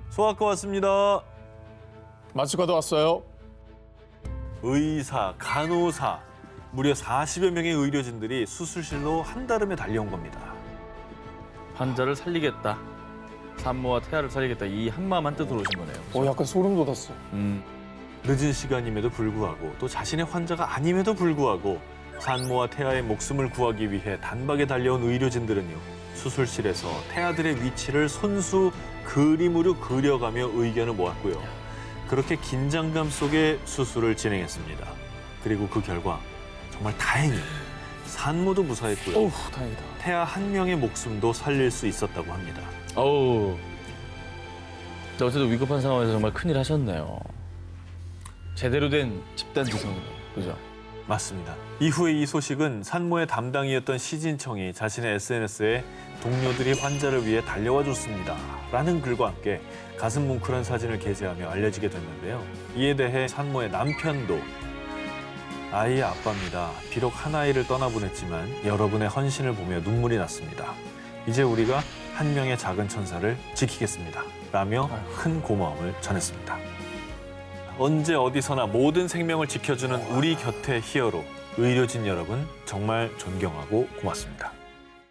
소아과 왔습니다.
마취과도 왔어요.
의사, 간호사, 무려 40여 명의 의료진들이 수술실로 한달음에 달려온 겁니다.
환자를 살리겠다. 산모와 태아를 살리겠다. 이 한마음 한뜻으로 오신 거네요.
약간 소름 돋았어.
늦은 시간임에도 불구하고 또 자신의 환자가 아님에도 불구하고 산모와 태아의 목숨을 구하기 위해 단박에 달려온 의료진들은요. 수술실에서 태아들의 위치를 손수 그림으로 그려가며 의견을 모았고요. 그렇게 긴장감 속에 수술을 진행했습니다. 그리고 그 결과 정말 다행히 산모도 무사했고요.
어우 다행이다.
태아 한 명의 목숨도 살릴 수 있었다고 합니다.
어우. 어쨌든 위급한 상황에서 정말 큰일 하셨네요. 제대로 된 집단 지성이네요. 그죠?
맞습니다. 이후에 이 소식은 산모의 담당이었던 시진청이 자신의 SNS에 동료들이 환자를 위해 달려와 줬습니다. 라는 글과 함께 가슴 뭉클한 사진을 게재하며 알려지게 됐는데요. 이에 대해 산모의 남편도 아이의 아빠입니다. 비록 한 아이를 떠나보냈지만 여러분의 헌신을 보며 눈물이 났습니다. 이제 우리가 한 명의 작은 천사를 지키겠습니다. 라며 큰 고마움을 전했습니다. 언제 어디서나 모든 생명을 지켜주는 우리 곁의 히어로, 의료진 여러분 정말 존경하고 고맙습니다.